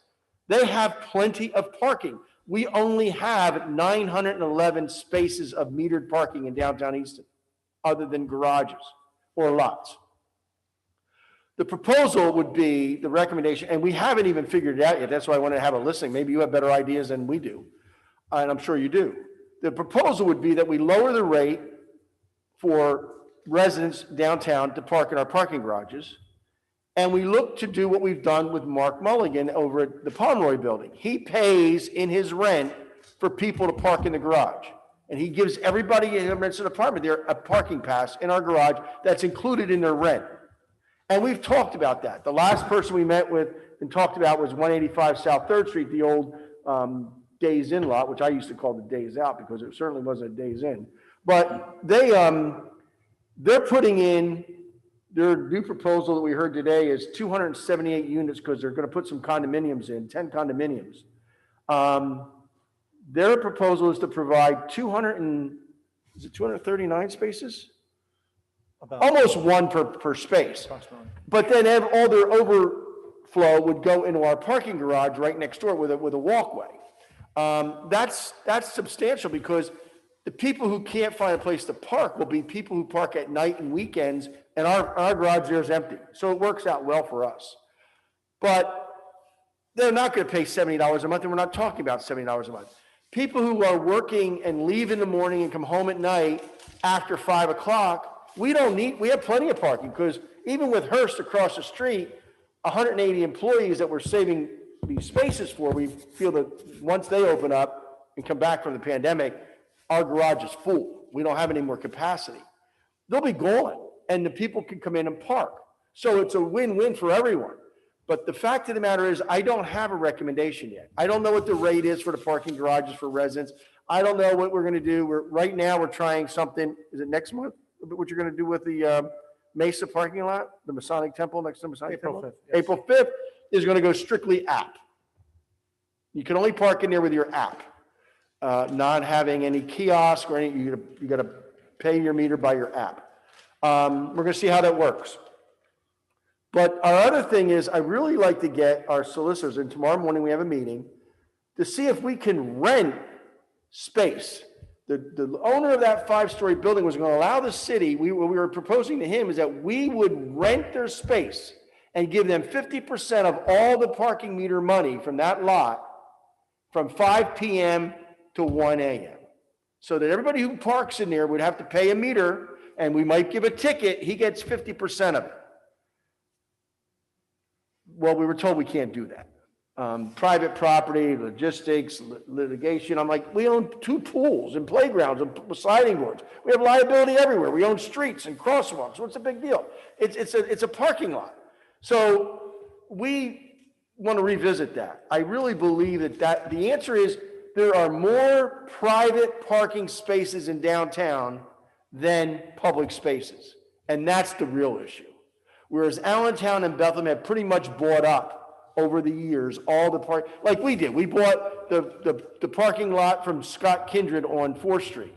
they have plenty of parking. We only have 911 spaces of metered parking in downtown Easton, other than garages or lots. The proposal would be, the recommendation, and we haven't even figured it out yet. That's why I wanted to have a listening. Maybe you have better ideas than we do, and I'm sure you do. The proposal would be that we lower the rate for residents downtown to park in our parking garages, and we look to do what we've done with Mark Mulligan over at the Pomeroy building. He pays in his rent for people to park in the garage, and he gives everybody who rents an apartment there a parking pass in our garage that's included in their rent. And we've talked about that. The last person we met with and talked about was 185 South 3rd Street, the old Days Inn lot, which I used to call the Days Out because it certainly wasn't a Days Inn. But they're putting in, their new proposal that we heard today is 278 units because they're going to put some condominiums in, 10 condominiums. Their proposal is to provide 239 spaces? Almost one per space. But then all their overflow would go into our parking garage right next door with a walkway. That's substantial because the people who can't find a place to park will be people who park at night and weekends, and our garage there is empty. So it works out well for us. But they're not going to pay $70 a month, and we're not talking about $70 a month. People who are working and leave in the morning and come home at night after 5 o'clock, we have plenty of parking because even with Hearst across the street, 180 employees that we're saving these spaces for, we feel that once they open up and come back from the pandemic, our garage is full. We don't have any more capacity. They'll be gone and the people can come in and park. So it's a win-win for everyone. But the fact of the matter is, I don't have a recommendation yet. I don't know what the rate is for the parking garages for residents. I don't know what we're going to do. Right now, we're trying something. Is it next month? What you're going to do with the Mesa parking lot, the Masonic Temple next to Masonic Temple? April 5th, yes. April 5th is going to go strictly app. You can only park in there with your app, not having any kiosk or any. You got to pay your meter by your app. We're going to see how that works. But our other thing is, I really like to get our solicitors, and tomorrow morning we have a meeting, to see if we can rent space. The owner of that 5-story building was going to allow the city, what we were proposing to him is that we would rent their space and give them 50% of all the parking meter money from that lot from 5 p.m. to 1 a.m. So that everybody who parks in there would have to pay a meter, and we might give a ticket, he gets 50% of it. Well, we were told we can't do that. Private property, logistics, litigation. I'm like, we own 2 pools and playgrounds and sliding boards. We have liability everywhere. We own streets and crosswalks. What's the big deal? It's a parking lot. So we want to revisit that. I really believe that the answer is there are more private parking spaces in downtown than public spaces. And that's the real issue. Whereas Allentown and Bethlehem have pretty much bought up over the years, all the park, like we did. We bought the parking lot from Scott Kindred on 4th Street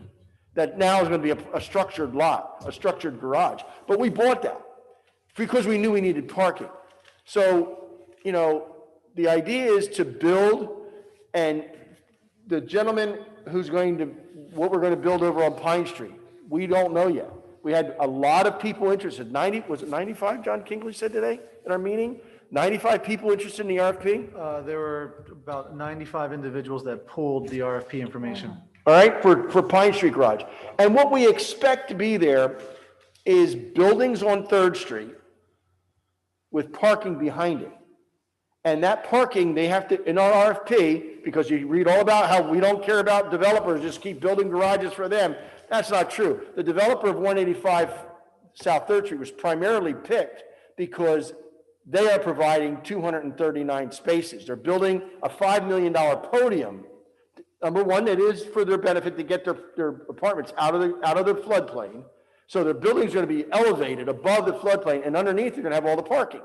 that now is going to be a structured lot, a structured garage. But we bought that because we knew we needed parking. So, the idea is to build, and the gentleman what we're going to build over on Pine Street, we don't know yet. We had a lot of people interested. 95, John Kingley said today in our meeting? 95 people interested in the RFP? There were about 95 individuals that pulled the RFP information. All right, for Pine Street Garage. And what we expect to be there is buildings on 3rd Street with parking behind it. And that parking, they have to, in our RFP, because you read all about how we don't care about developers, just keep building garages for them. That's not true. The developer of 185 South 3rd Street was primarily picked because they are providing 239 spaces. They're building a $5 million podium. Number one, it is for their benefit to get their apartments out of the floodplain. So their building's going to be elevated above the floodplain, and underneath they're going to have all the parking.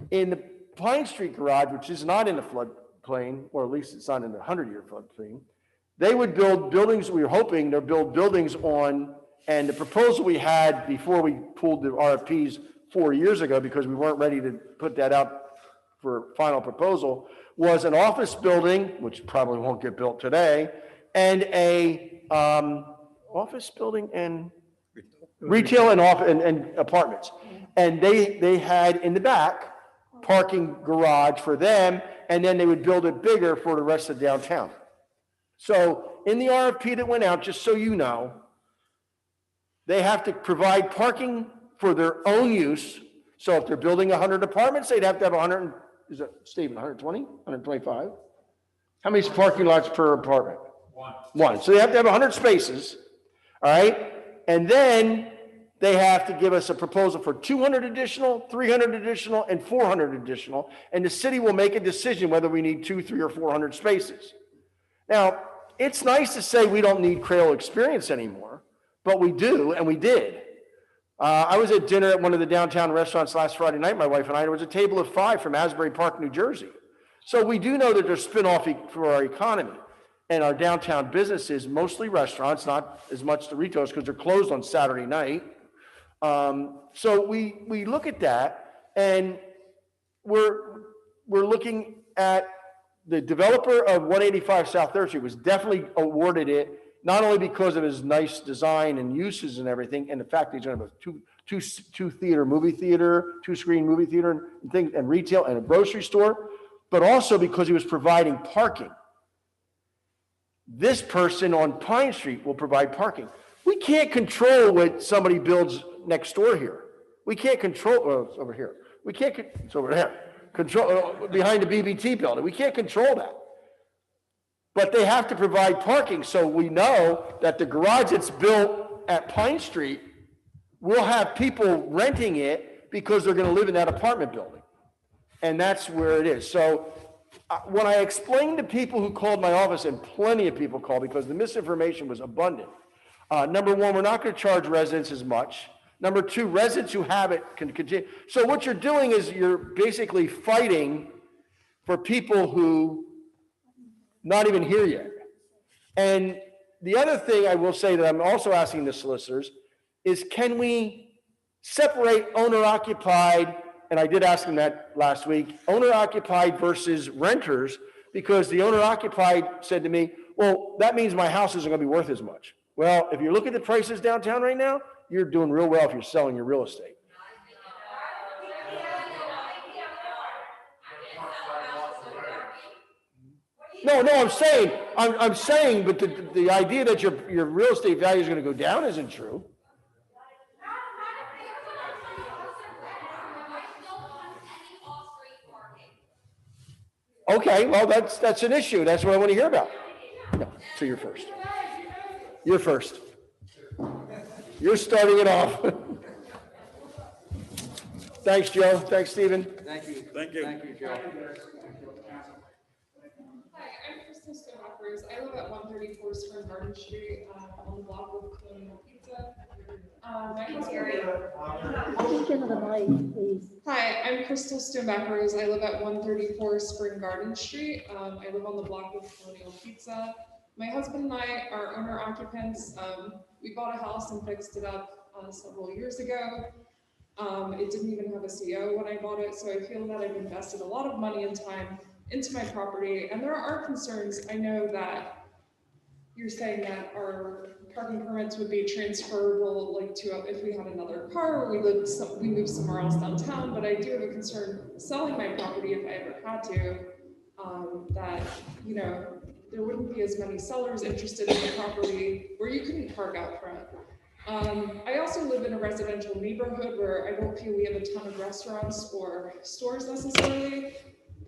In the Pine Street garage, which is not in the floodplain, or at least it's not in the 100-year floodplain, they would build buildings. We were hoping they'll build buildings on, and the proposal we had before we pulled the RFPs 4 years ago, because we weren't ready to put that out for final proposal, was an office building, which probably won't get built today, and a office building and retail and apartments. And they had in the back parking garage for them, and then they would build it bigger for the rest of downtown. So in the RFP that went out, just so you know, they have to provide parking for their own use. So if they're building 100 apartments, they'd have to have 100, is it, Stephen, 120, 125? How many parking lots per apartment? One. So they have to have 100 spaces, all right? And then they have to give us a proposal for 200 additional, 300 additional, and 400 additional. And the city will make a decision whether we need 200, 300, or 400 spaces. Now, it's nice to say we don't need Crayola Experience anymore, but we do, and we did. I was at dinner at one of the downtown restaurants last Friday night, my wife and I. There was a table of 5 from Asbury Park, New Jersey. So we do know that there's spin-off for our economy. And our downtown businesses, mostly restaurants, not as much the retailers because they're closed on Saturday night. So we look at that, and we're looking at the developer of 185 South 3rd Street was definitely awarded it, not only because of his nice design and uses and everything, and the fact that he's going to have a two-screen movie theater and things, and retail and a grocery store, but also because he was providing parking. This person on Pine Street will provide parking. We can't control what somebody builds next door here. We can't control, well, it's over here. It's over there. Control behind the BBT building. We can't control that. But they have to provide parking. So we know that the garage that's built at Pine Street will have people renting it because they're going to live in that apartment building. And that's where it is. So when I explained to people who called my office, and plenty of people called because the misinformation was abundant. Number one, we're not going to charge residents as much. Number two, residents who have it can continue. So what you're doing is you're basically fighting for people who not even here yet. And the other thing I will say that I'm also asking the solicitors is, can we separate owner-occupied, and I did ask them that last week, owner-occupied versus renters, because the owner-occupied said to me, well, that means my house isn't going to be worth as much. Well, if you look at the prices downtown right now, you're doing real well if you're selling your real estate. No, I'm saying, but the idea that your real estate value is going to go down isn't true. Okay, well, that's an issue. That's what I want to hear about. No, so you're first. You're first. You're starting it off. Thanks, Joe. Thanks, Stephen. Thank you. Thank you. Thank you, Joe. Hi, I'm Kristen Stonehoppers. I live at 134 Spring Garden Street on the block of Colonial Pizza. My husband. Hi, I'm Crystal Stonebackers. I live at 134 Spring Garden Street. I live on the block of Colonial Pizza. My husband and I are owner occupants. We bought a house and fixed it up several years ago. It didn't even have a CO when I bought it, so I feel that I've invested a lot of money and time into my property, and there are concerns. I know that you're saying that our parking permits would be transferable, like to if we had another car, or we moved somewhere else downtown. But I do have a concern selling my property if I ever had to, that there wouldn't be as many sellers interested in the property where you couldn't park out front. I also live in a residential neighborhood where I don't feel we have a ton of restaurants or stores necessarily.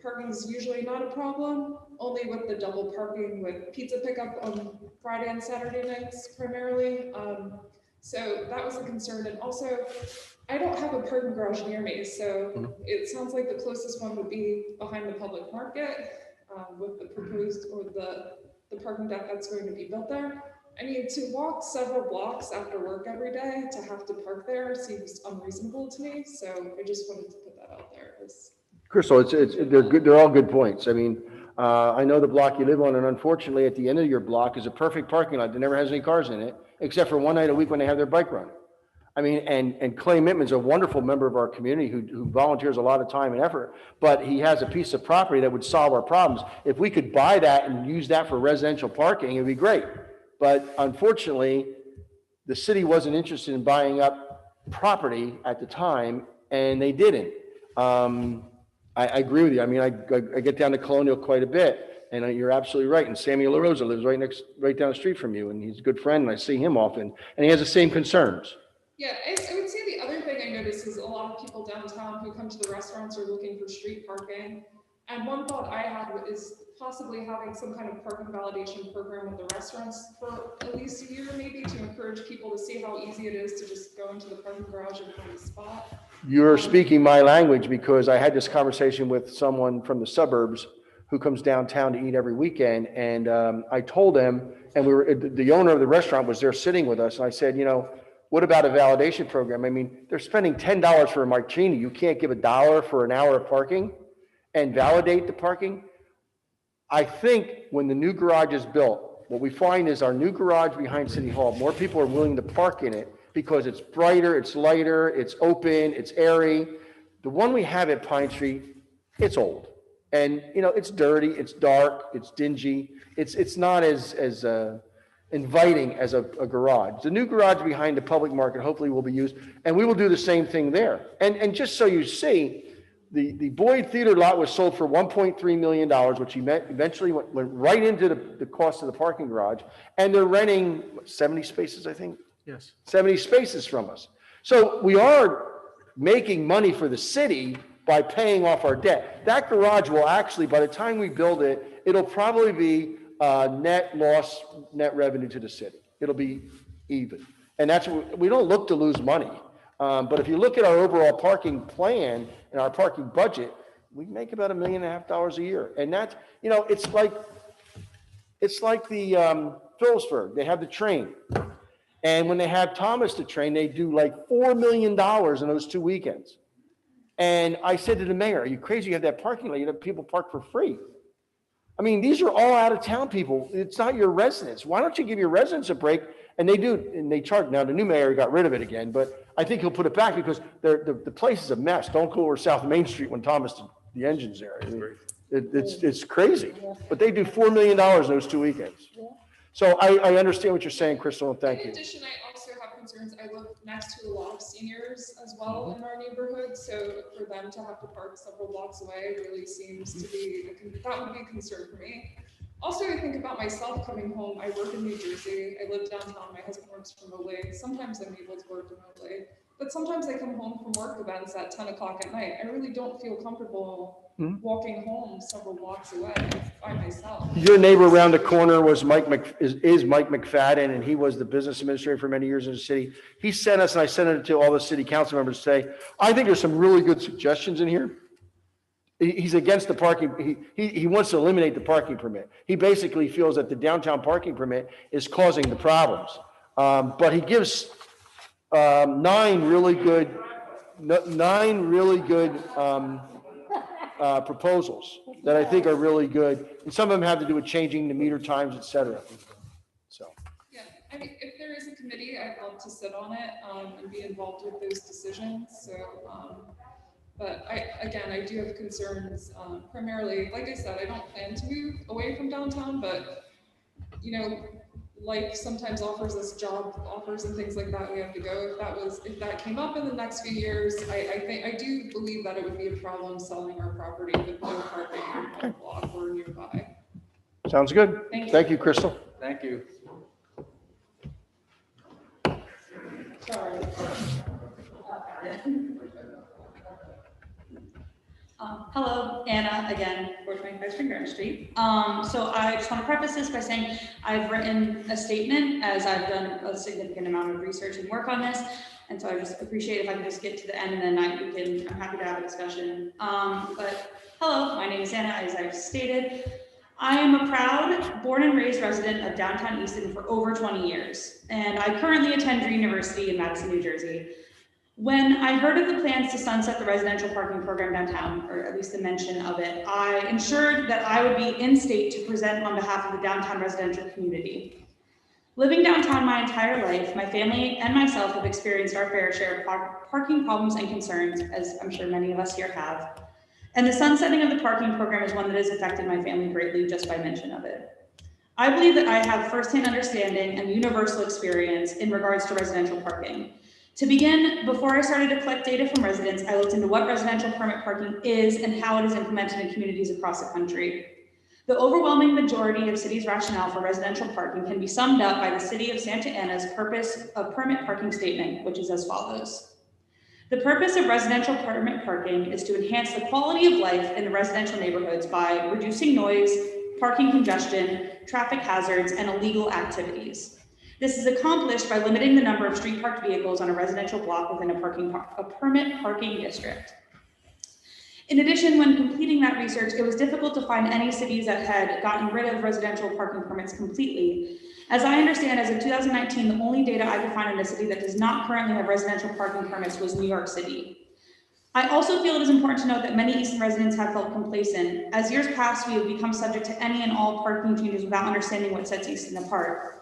Parking is usually not a problem, only with the double parking with pizza pickup on Friday and Saturday nights primarily. So that was a concern. And also, I don't have a parking garage near me, so it sounds like the closest one would be behind the public market with the proposed or the parking deck that's going to be built there. I mean, to walk several blocks after work every day to have to park there seems unreasonable to me. So I just wanted to put that out there. Crystal, they're good. They're all good points. I mean, I know the block you live on, and unfortunately, at the end of your block is a perfect parking lot that never has any cars in it, except for one night a week when they have their bike run. I mean, and Clay Mittman's a wonderful member of our community who volunteers a lot of time and effort, but he has a piece of property that would solve our problems. If we could buy that and use that for residential parking, it'd be great. But unfortunately, the city wasn't interested in buying up property at the time, and they didn't. I agree with you. I mean, I get down to Colonial quite a bit, and you're absolutely right. And Samuel LaRosa lives right down the street from you, and he's a good friend, and I see him often, and he has the same concerns. Yeah, I would say the other thing I noticed is a lot of people downtown who come to the restaurants are looking for street parking. And one thought I had is possibly having some kind of parking validation program with the restaurants for at least a year, maybe, to encourage people to see how easy it is to just go into the parking garage and find a spot. You're speaking my language, because I had this conversation with someone from the suburbs who comes downtown to eat every weekend. And I told them, and the owner of the restaurant was there sitting with us. And I said, you know, what about a validation program? I mean, they're spending $10 for a martini. You can't give $1 for an hour of parking and validate the parking. I think when the new garage is built, what we find is our new garage behind City Hall, more people are willing to park in it because it's brighter, it's lighter, it's open, it's airy. The one we have at Pine Street, it's old. And, you know, it's dirty, it's dark, it's dingy. It's not as inviting as a garage. The new garage behind the public market hopefully will be used, and we will do the same thing there. And just so you see, the Boyd Theater lot was sold for $1.3 million, which eventually went right into the cost of the parking garage, and they're renting 70 spaces, I think? Yes. 70 spaces from us. So we are making money for the city by paying off our debt. That garage will actually, by the time we build it, it'll probably be net loss, net revenue to the city. It'll be even. And that's what we don't look to lose money. But if you look at our overall parking plan and our parking budget, we make about $1.5 million a year. And that's, you know, it's like the Phillipsburg, they have the train. And when they have Thomas the train, they do like $4 million in those 2 weekends. And I said to the mayor, are you crazy? You have that parking lot, you have people park for free. I mean, these are all out of town people. It's not your residents. Why don't you give your residents a break? And they do, and they charge. Now, the new mayor got rid of it again, but I think he'll put it back because the place is a mess. Don't go over South Main Street when Thomas, the engine's there. I mean, it's crazy. But they do $4 million in those 2 weekends. So I understand what you're saying, Crystal, and thank you. In addition, I also have concerns. I live next to a lot of seniors as well in our neighborhood. So for them to have to park several blocks away really seems to be, that would be a concern for me. Also, I think about myself coming home. I work in New Jersey. I live downtown. My husband works remotely. Sometimes I'm able to work remotely, but sometimes I come home from work events at 10 o'clock at night. I really don't feel comfortable walking home several blocks away by myself. Your neighbor around the corner was Mike McFadden, and he was the business administrator for many years in the city. He sent us, and I sent it to all the city council members to say, I think there's some really good suggestions in here. He's against the parking. He wants to eliminate the parking permit. He basically feels that the downtown parking permit is causing the problems. But he gives 9 really good proposals that I think are really good. And some of them have to do with changing the meter times, et cetera. So. Yeah, I mean, if there is a committee, I'd love to sit on it and be involved with those decisions. So, but I do have concerns primarily, like I said, I don't plan to move away from downtown, but you know, life sometimes offers us job offers and things like that. We have to go. If that came up in the next few years, I do believe that it would be a problem selling our property with no parking on one block or nearby. Sounds good. Thank you, Crystal. Thank you. Sorry. Hello, Anna again, 425 Spring Garden Street. So I just want to preface this by saying I've written a statement as I've done a significant amount of research and work on this. And so I just appreciate if I can just get to the end of the night, I'm happy to have a discussion. But hello, my name is Anna, as I've stated. I am a proud born and raised resident of downtown Easton for over 20 years. And I currently attend Drew University in Madison, New Jersey. When I heard of the plans to sunset the residential parking program downtown, or at least the mention of it, I ensured that I would be in state to present on behalf of the downtown residential community. Living downtown my entire life, my family and myself have experienced our fair share of parking problems and concerns, as I'm sure many of us here have. And the sunsetting of the parking program is one that has affected my family greatly just by mention of it. I believe that I have firsthand understanding and universal experience in regards to residential parking. To begin, before I started to collect data from residents, I looked into what residential permit parking is and how it is implemented in communities across the country. The overwhelming majority of cities' rationale for residential parking can be summed up by the City of Santa Ana's purpose of permit parking statement, which is as follows. The purpose of residential permit parking is to enhance the quality of life in the residential neighborhoods by reducing noise, parking congestion, traffic hazards, and illegal activities. This is accomplished by limiting the number of street parked vehicles on a residential block within a permit parking district. In addition, when completing that research, it was difficult to find any cities that had gotten rid of residential parking permits completely. As I understand, as of 2019, the only data I could find in a city that does not currently have residential parking permits was New York City. I also feel it is important to note that many Easton residents have felt complacent. As years pass, we have become subject to any and all parking changes without understanding what sets Easton apart.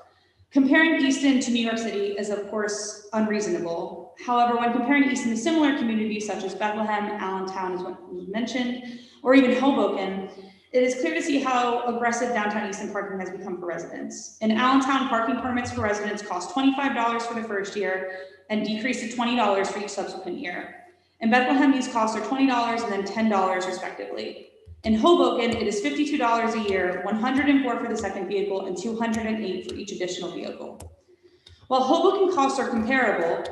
Comparing Easton to New York City is, of course, unreasonable. However, when comparing Easton to similar communities such as Bethlehem, Allentown, as was mentioned, or even Hoboken, it is clear to see how aggressive downtown Easton parking has become for residents. In Allentown, parking permits for residents cost $25 for the first year and decrease to $20 for each subsequent year. In Bethlehem, these costs are $20 and then $10 respectively. In Hoboken, it is $52 a year, $104 for the second vehicle, and $208 for each additional vehicle. While Hoboken costs are comparable,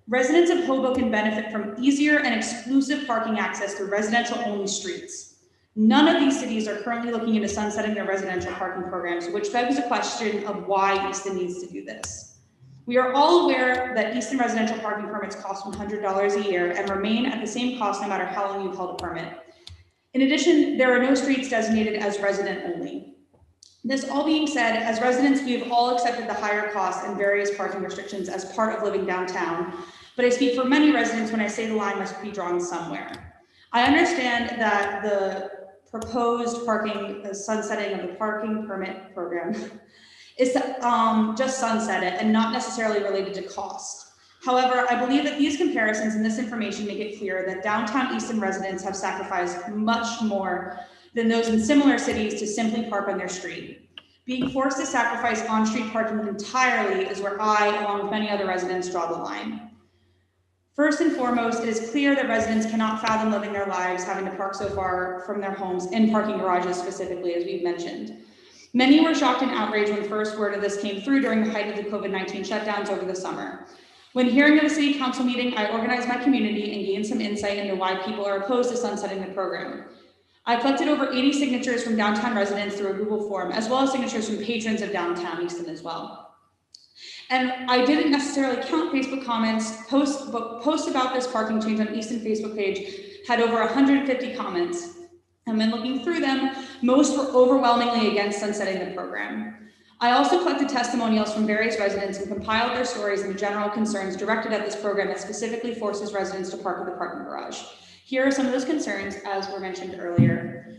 residents of Hoboken benefit from easier and exclusive parking access through residential-only streets. None of these cities are currently looking into sunsetting their residential parking programs, which begs the question of why Easton needs to do this. We are all aware that Easton residential parking permits cost $100 a year and remain at the same cost no matter how long you've held a permit. In addition, there are no streets designated as resident only. This all being said, as residents, we have all accepted the higher costs and various parking restrictions as part of living downtown, but I speak for many residents when I say the line must be drawn somewhere. I understand that the proposed parking, sunsetting of the parking permit program is to just sunset it and not necessarily related to cost. However, I believe that these comparisons and this information make it clear that downtown Easton residents have sacrificed much more than those in similar cities to simply park on their street. Being forced to sacrifice on-street parking entirely is where I, along with many other residents, draw the line. First and foremost, it is clear that residents cannot fathom living their lives having to park so far from their homes in parking garages specifically, as we've mentioned. Many were shocked and outraged when first word of this came through during the height of the COVID-19 shutdowns over the summer. When hearing of a city council meeting, I organized my community and gained some insight into why people are opposed to sunsetting the program. I collected over 80 signatures from downtown residents through a Google form, as well as signatures from patrons of downtown Easton as well. And I didn't necessarily count Facebook comments. Posts about this parking change on Easton Facebook page had over 150 comments. And when looking through them, most were overwhelmingly against sunsetting the program. I also collected testimonials from various residents and compiled their stories and the general concerns directed at this program that specifically forces residents to park at the parking garage. Here are some of those concerns, as were mentioned earlier.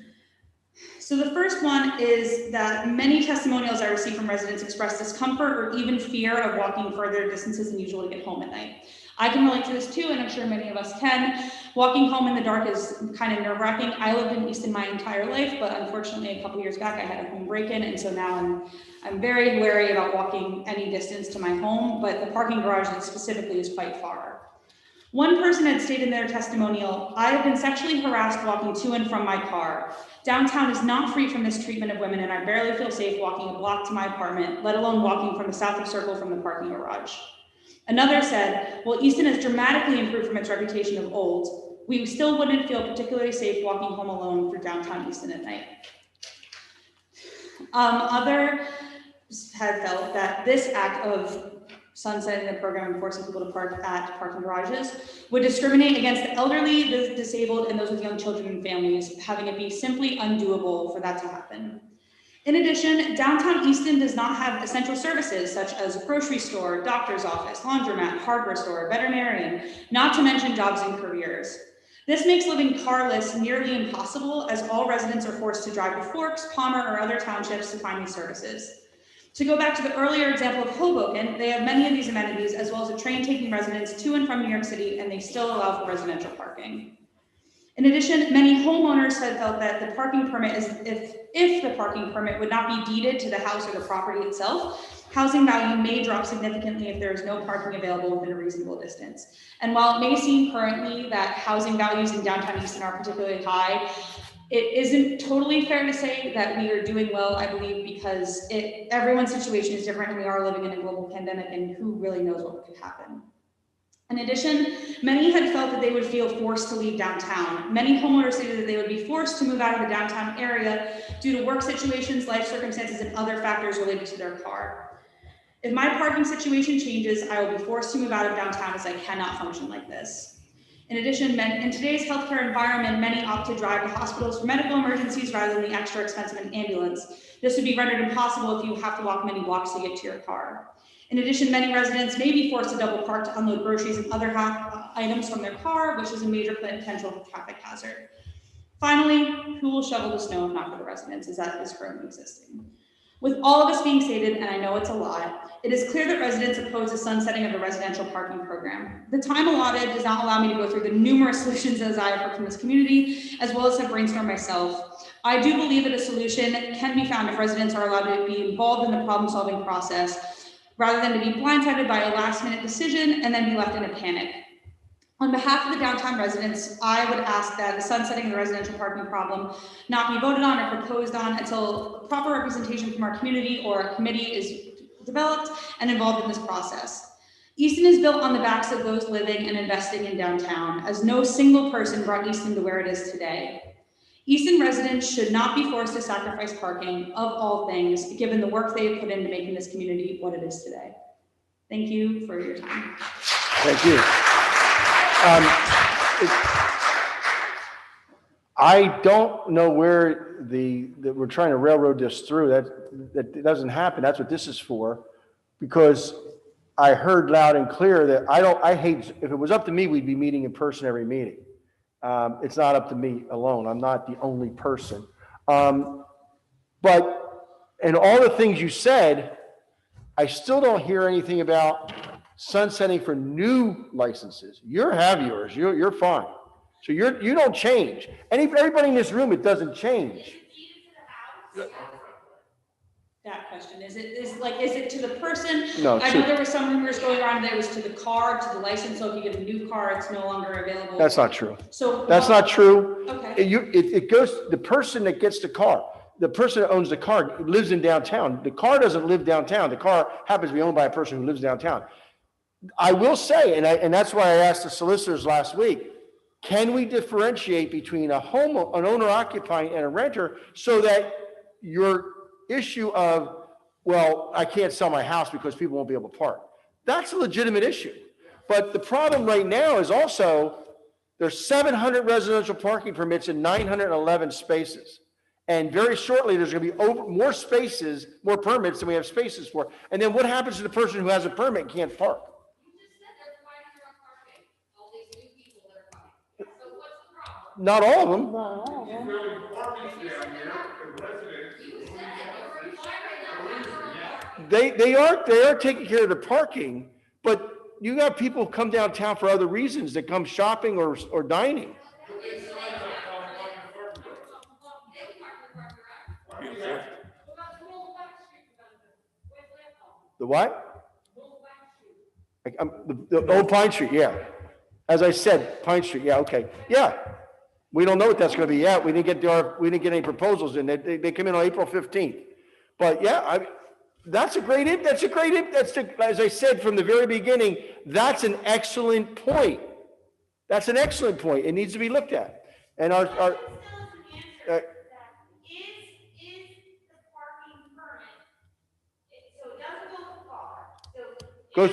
So the first one is that many testimonials I received from residents express discomfort or even fear of walking further distances than usual to get home at night. I can relate to this too, and I'm sure many of us can. Walking home in the dark is kind of nerve-wracking. I lived in Easton my entire life, but unfortunately a couple years back I had a home break-in, and so now I'm very wary about walking any distance to my home, but the parking garage specifically is quite far. One person had stated in their testimonial, "I have been sexually harassed walking to and from my car. Downtown is not free from this treatment of women, and I barely feel safe walking a block to my apartment, let alone walking from the South of Circle from the parking garage." Another said, "Well, Easton has dramatically improved from its reputation of old. we still wouldn't feel particularly safe walking home alone through downtown Easton at night. Others have felt that this act of sunsetting the program and forcing people to park at parking garages would discriminate against the elderly, the disabled, and those with young children and families, having it be simply undoable for that to happen. In addition, downtown Easton does not have essential services such as a grocery store, doctor's office, laundromat, hardware store, veterinarian, not to mention jobs and careers. This makes living carless nearly impossible, as all residents are forced to drive to Forks, Palmer, or other townships to find these services. To go back to the earlier example of Hoboken, they have many of these amenities, as well as a train taking residents to and from New York City, and they still allow for residential parking. In addition, many homeowners have felt that the parking permit is, if the parking permit would not be deeded to the house or the property itself, housing value may drop significantly if there is no parking available within a reasonable distance. And while it may seem currently that housing values in downtown Easton are particularly high, it isn't totally fair to say that we are doing well, I believe, because everyone's situation is different, and we are living in a global pandemic, and who really knows what could happen. In addition, many had felt that they would feel forced to leave downtown. Many homeowners stated that they would be forced to move out of the downtown area due to work situations, life circumstances, and other factors related to their car. If my parking situation changes, I will be forced to move out of downtown, as I cannot function like this. In addition, in today's healthcare environment, many opt to drive to hospitals for medical emergencies rather than the extra expense of an ambulance. This would be rendered impossible if you have to walk many blocks to get to your car. In addition, many residents may be forced to double park to unload groceries and other items from their car, which is a major potential traffic hazard. Finally, who will shovel the snow if not for the residents, as that is currently existing? With all of this being stated, and I know it's a lot, it is clear that residents oppose the sunsetting of the residential parking program. The time allotted does not allow me to go through the numerous solutions as I have heard from this community, as well as have brainstormed myself. I do believe that a solution can be found if residents are allowed to be involved in the problem-solving process, rather than to be blindsided by a last-minute decision and then be left in a panic. On behalf of the downtown residents, I would ask that the sunsetting of the residential parking problem not be voted on or proposed on until proper representation from our community or a committee is developed and involved in this process. Easton is built on the backs of those living and investing in downtown, as no single person brought Easton to where it is today. Easton residents should not be forced to sacrifice parking, of all things, given the work they have put into making this community what it is today. Thank you for your time. Thank you. I don't know where that we're trying to railroad this through. That doesn't happen. That's what this is for, because I heard loud and clear that I hate, if it was up to me, we'd be meeting in person every meeting. It's not up to me alone. I'm not the only person. But in all the things you said, I still don't hear anything about sunsetting for new licenses. You have yours. You're fine. So you don't change. Everybody in this room, it doesn't change. That question, is it to the person? No. I know there were some rumors going around that it was to the car, to the license, so if you get a new car, it's no longer available. That's not true. So that's not true. Okay. It goes, the person that gets the car, the person that owns the car lives in downtown. The car doesn't live downtown. The car happens to be owned by a person who lives downtown. I will say, and that's why I asked the solicitors last week, can we differentiate between an owner occupying and a renter so that your issue of, well, I can't sell my house because people won't be able to park. That's a legitimate issue. But the problem right now is also there's 700 residential parking permits in 911 spaces. And very shortly, there's going to be more spaces, more permits than we have spaces for. And then what happens to the person who has a permit and can't park? Not all of them. They are taking care of the parking, but you got people come downtown for other reasons that come shopping or dining. The what? The old Pine Street, yeah. As I said, Pine Street, yeah, okay, yeah. We don't know what that's going to be yet. We didn't get any proposals in. They come in on April 15th. But yeah, as I said from the very beginning, that's an excellent point. That's an excellent point. It needs to be looked at. And our goes,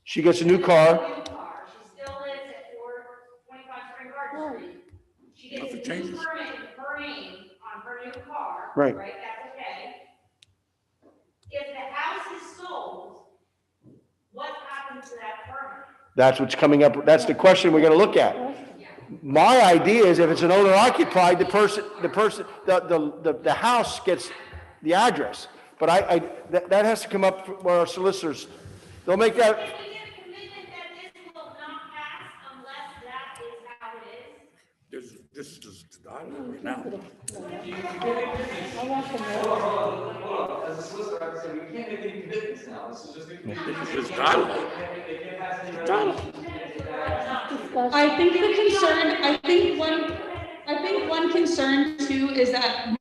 she gets a new car. She gets a new permit in her name on her new car. Right. Right, that's okay. If the house is sold, what happens to that permit? That's what's coming up. That's the question we're gonna look at. My idea is if it's an owner occupied, the house gets the address. But that has to come up where our solicitors, they'll make that. This is just dialogue right now. As a solicitor, I would say we can't make any commitments now. This is just a commitment. This is dialogue. I think one concern too is that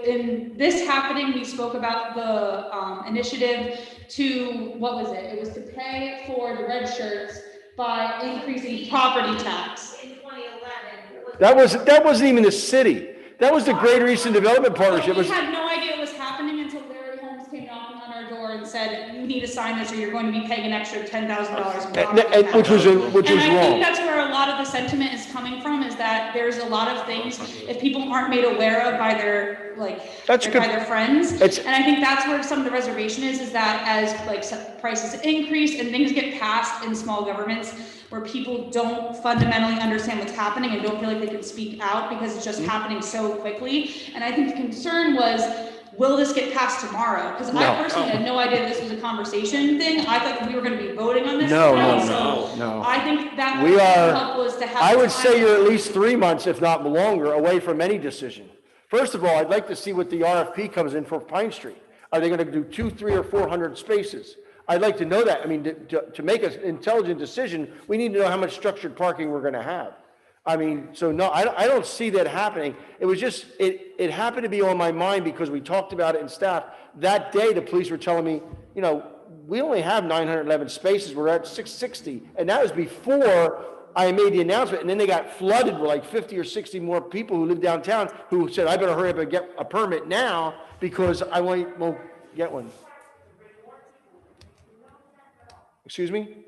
in this happening, we spoke about the initiative to, what was it? It was to pay for the red shirts by increasing property tax. That wasn't even the city. That was the Greater Eastern Development Partnership. We had no idea it was happening until Larry Holmes came knocking on our door and said, you need to sign this or you're going to be paying an extra $10,000. Which was I wrong. think that's where a lot of the sentiment is coming from, is that there's a lot of things, if people aren't made aware of by their, by their friends. And I think that's where some of the reservation is that as prices increase and things get passed in small governments, where people don't fundamentally understand what's happening and don't feel like they can speak out because it's just happening so quickly. And I think the concern was, will this get passed tomorrow? Because I personally had no idea this was a conversation thing. I thought we were going to be voting on this. No. I think that We are, help was to have. I would say you're at least 3 months, if not longer, away from any decision. First of all, I'd like to see what the RFP comes in for Pine Street. Are they going to do 200, 300, or 400 spaces? I'd like to know that. I mean, to make an intelligent decision, we need to know how much structured parking we're going to have. I mean, so no, I don't see that happening. It was just, it happened to be on my mind because we talked about it in staff. That day, the police were telling me, we only have 911 spaces. We're at 660. And that was before I made the announcement. And then they got flooded with like 50 or 60 more people who live downtown who said, I better hurry up and get a permit now because I won't get one. Excuse me?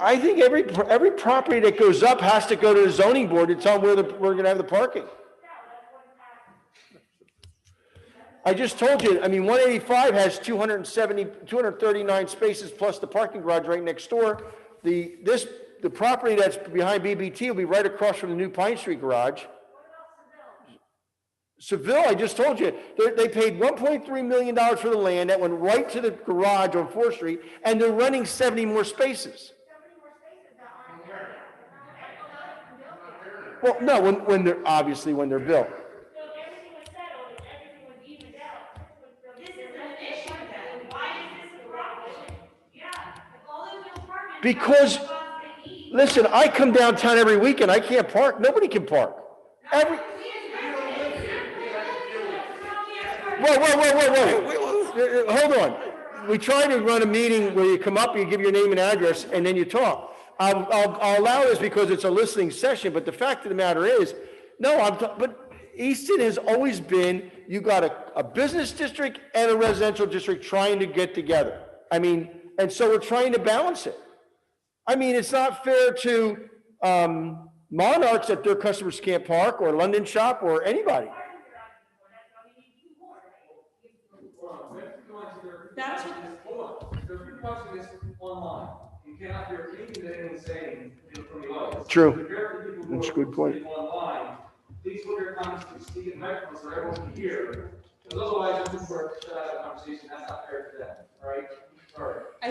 I think every property that goes up has to go to the zoning board to tell them where we're going to have the parking. I just told you, 185 has 239 spaces plus the parking garage right next door. The property that's behind BBT will be right across from the new Pine Street garage. Seville, I just told you, they paid $1.3 million for the land that went right to the garage on 4th Street, and they're running 70 more spaces. Well, no, when they're built. Because, listen, I come downtown every weekend. I can't park. Nobody can park. Whoa. Hold on. We try to run a meeting where you come up, you give your name and address, and then you talk. I'll allow this because it's a listening session, but the fact of the matter is, but Easton has always been, you got a business district and a residential district trying to get together. And so we're trying to balance it. It's not fair to Monarchs that their customers can't park, or London Shop, or anybody. That's what. The question is online. You cannot hear anything that anyone's saying from the audience. True. That's a good point. Online, please put your comments to speak in microphones so everyone can hear. Because otherwise, if we were to have a conversation, that's not fair to them. All right? I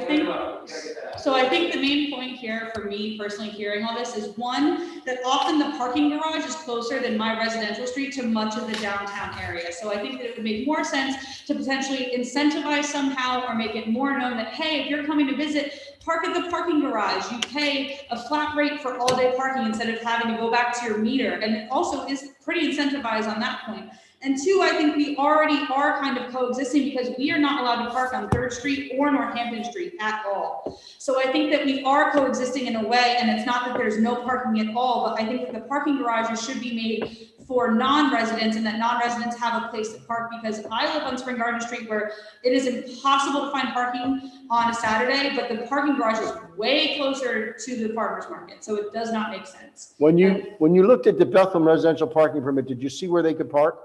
think the main point here for me personally hearing all this is, one, that often the parking garage is closer than my residential street to much of the downtown area. So I think that it would make more sense to potentially incentivize somehow or make it more known that, hey, if you're coming to visit, park at the parking garage. You pay a flat rate for all day parking instead of having to go back to your meter. And it also is pretty incentivized on that point. And two, I think we already are kind of coexisting because we are not allowed to park on 3rd Street or Northampton Street at all. So I think that we are coexisting in a way, and it's not that there's no parking at all, but I think that the parking garages should be made for non-residents and that non-residents have a place to park, because I live on Spring Garden Street where it is impossible to find parking on a Saturday, but the parking garage is way closer to the farmer's market. So it does not make sense. When you looked at the Bethlehem residential parking permit, did you see where they could park?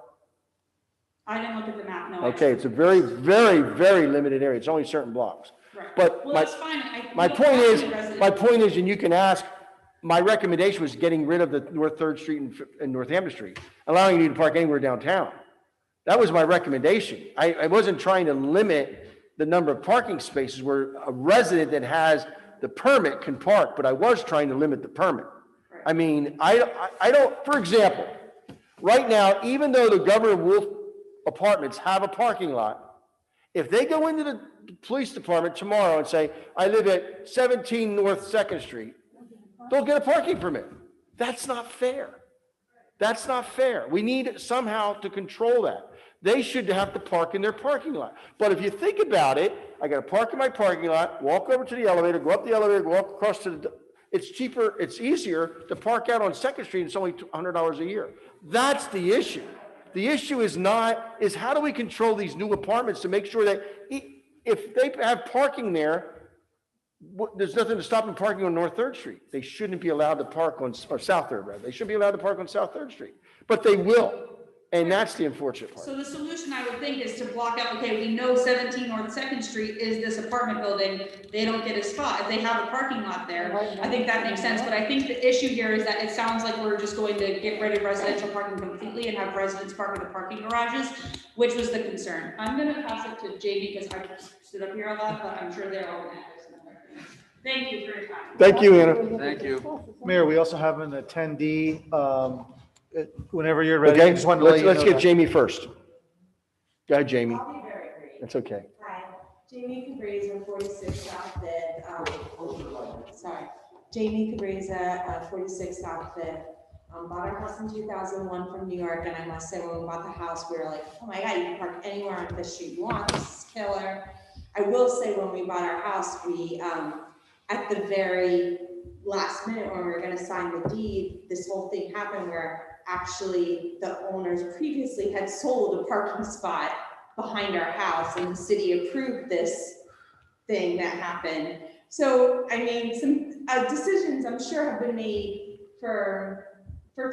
I didn't look at the map, no. Okay, it's a very, very, very limited area. It's only certain blocks. Right. But Well, that's fine. my point is, and you can ask, my recommendation was getting rid of the North 3rd Street and Northampton Street, allowing you to park anywhere downtown. That was my recommendation. I wasn't trying to limit the number of parking spaces where a resident that has the permit can park, but I was trying to limit the permit. I mean, I don't, for example, right now, even though the Governor Wolf apartments have a parking lot, if they go into the police department tomorrow and say, I live at 17 North 2nd Street, they'll get a parking permit. That's not fair. That's not fair. We need somehow to control that. They should have to park in their parking lot. But if you think about it, I got to park in my parking lot, walk over to the elevator, go up the elevator, walk across to the, it's cheaper, it's easier to park out on 2nd Street. It's only $100 a year. That's the issue. The issue is how do we control these new apartments to make sure that if they have parking there, there's nothing to stop them parking on North 3rd Street. They shouldn't be allowed to park on, or South 3rd, rather. They shouldn't be allowed to park on South 3rd Street, but they will. And that's the unfortunate part. So the solution I would think is to block out, okay, we know 17 North 2nd Street is this apartment building. They don't get a spot. If they have a parking lot there, I think that makes sense. But I think the issue here is that it sounds like we're just going to get rid of residential parking completely and have residents park in the parking garages, which was the concern. I'm going to pass it to JB because I stood up here a lot, but I'm sure they're all going to have this. Thank you for your time. Thank you, Anna. Thank you. Mayor, we also have an attendee. Whenever you're ready. Okay, I just wanted to let you let's know get that. Jamie first. Go ahead, Jamie. I'll be very brief. That's okay. Hi, Jamie Cabreza, 46 South Fifth. Sorry, Jamie Cabreza, 46 South Fifth. Bought our house in 2001 from New York, and I must say, when we bought the house, we were like, oh my God, you can park anywhere on this street you want. This is killer. I will say, when we bought our house, we, at the very last minute when we were going to sign the deed, this whole thing happened where actually the owners previously had sold a parking spot behind our house, and the city approved this thing that happened. So, I mean, some decisions I'm sure have been made for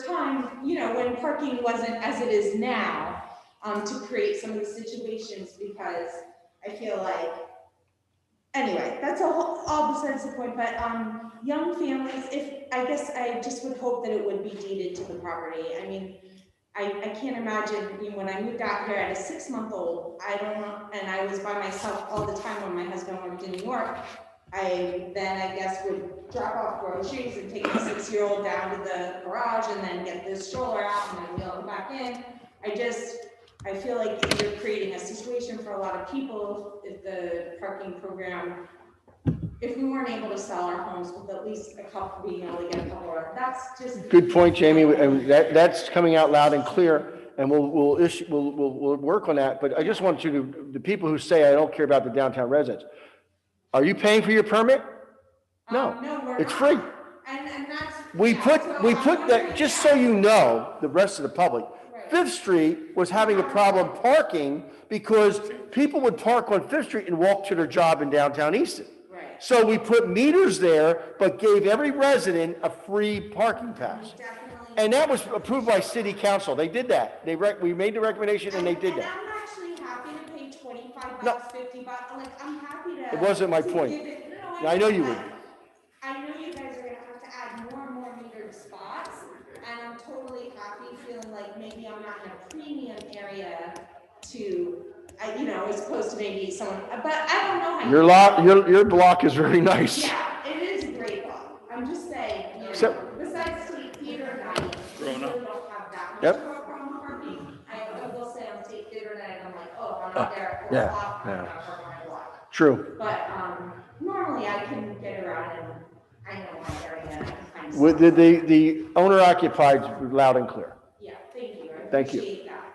time, you know, when parking wasn't as it is now, to create some of the situations, because I feel like, anyway, that's all besides the point, but young families, I guess I just would hope that it would be deeded to the property. I mean, I can't imagine, you know, when I moved out here at a 6-month-old, I don't know, and I was by myself all the time when my husband worked in New York. I guess would drop off groceries and take the 6-year-old down to the garage and then get the stroller out and then wheel him back in. I feel like you're creating a situation for a lot of people if the parking program, if we weren't able to sell our homes with at least a couple, being able to get a couple, that's just. Good point, Jamie. And that's coming out loud and clear, and we'll work on that. But I just want you to, the people who say, I don't care about the downtown residents, are you paying for your permit? No, it's free. And that's. We put that, just so you know, the rest of the public, 5th Street was having a problem parking because people would park on 5th Street and walk to their job in downtown Easton. So we put meters there, but gave every resident a free parking pass. And that was approved by city council. They did that. We made the recommendation and they did that. I'm actually happy to pay $25, $50, like, I'm happy to. It wasn't my point. I know you would. I know you guys are gonna have to add more and more metered spots, and I'm totally happy feeling like maybe I'm not in a premium area to, you know, as opposed to maybe someone, but I don't know how. Your block is very nice. Yeah, it is a great block. I'm just saying, you know, So- besides State Theater night, we really don't have that much Yep. of a problem parking. I will say on State Theater night, I'm like, oh, I'm not there at 4 yeah, o'clock, I'm yeah. not parking my block. True. But, normally I can get around and I know my area and I can find. With the owner occupied loud and clear. Yeah, thank you. I Thank you. appreciate that.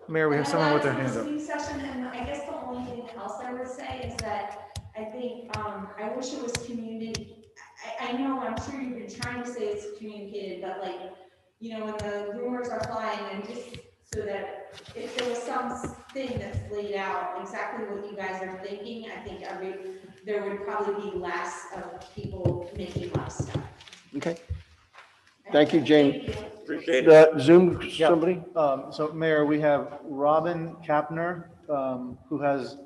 Mayor, we have someone with their hand up. Listening session, and I guess the only thing else I would say is that I think, I wish it was community. I know, I'm sure you've been trying to say it's communicated, but like, you know, when the rumors are flying and just so that if there was something that's laid out, exactly what you guys are thinking, I think there would probably be less of people making up stuff. Okay. Thank you, Jane. Thank you. Appreciate The Zoom, Yeah. somebody? So Mayor, we have Robin Kapner, who has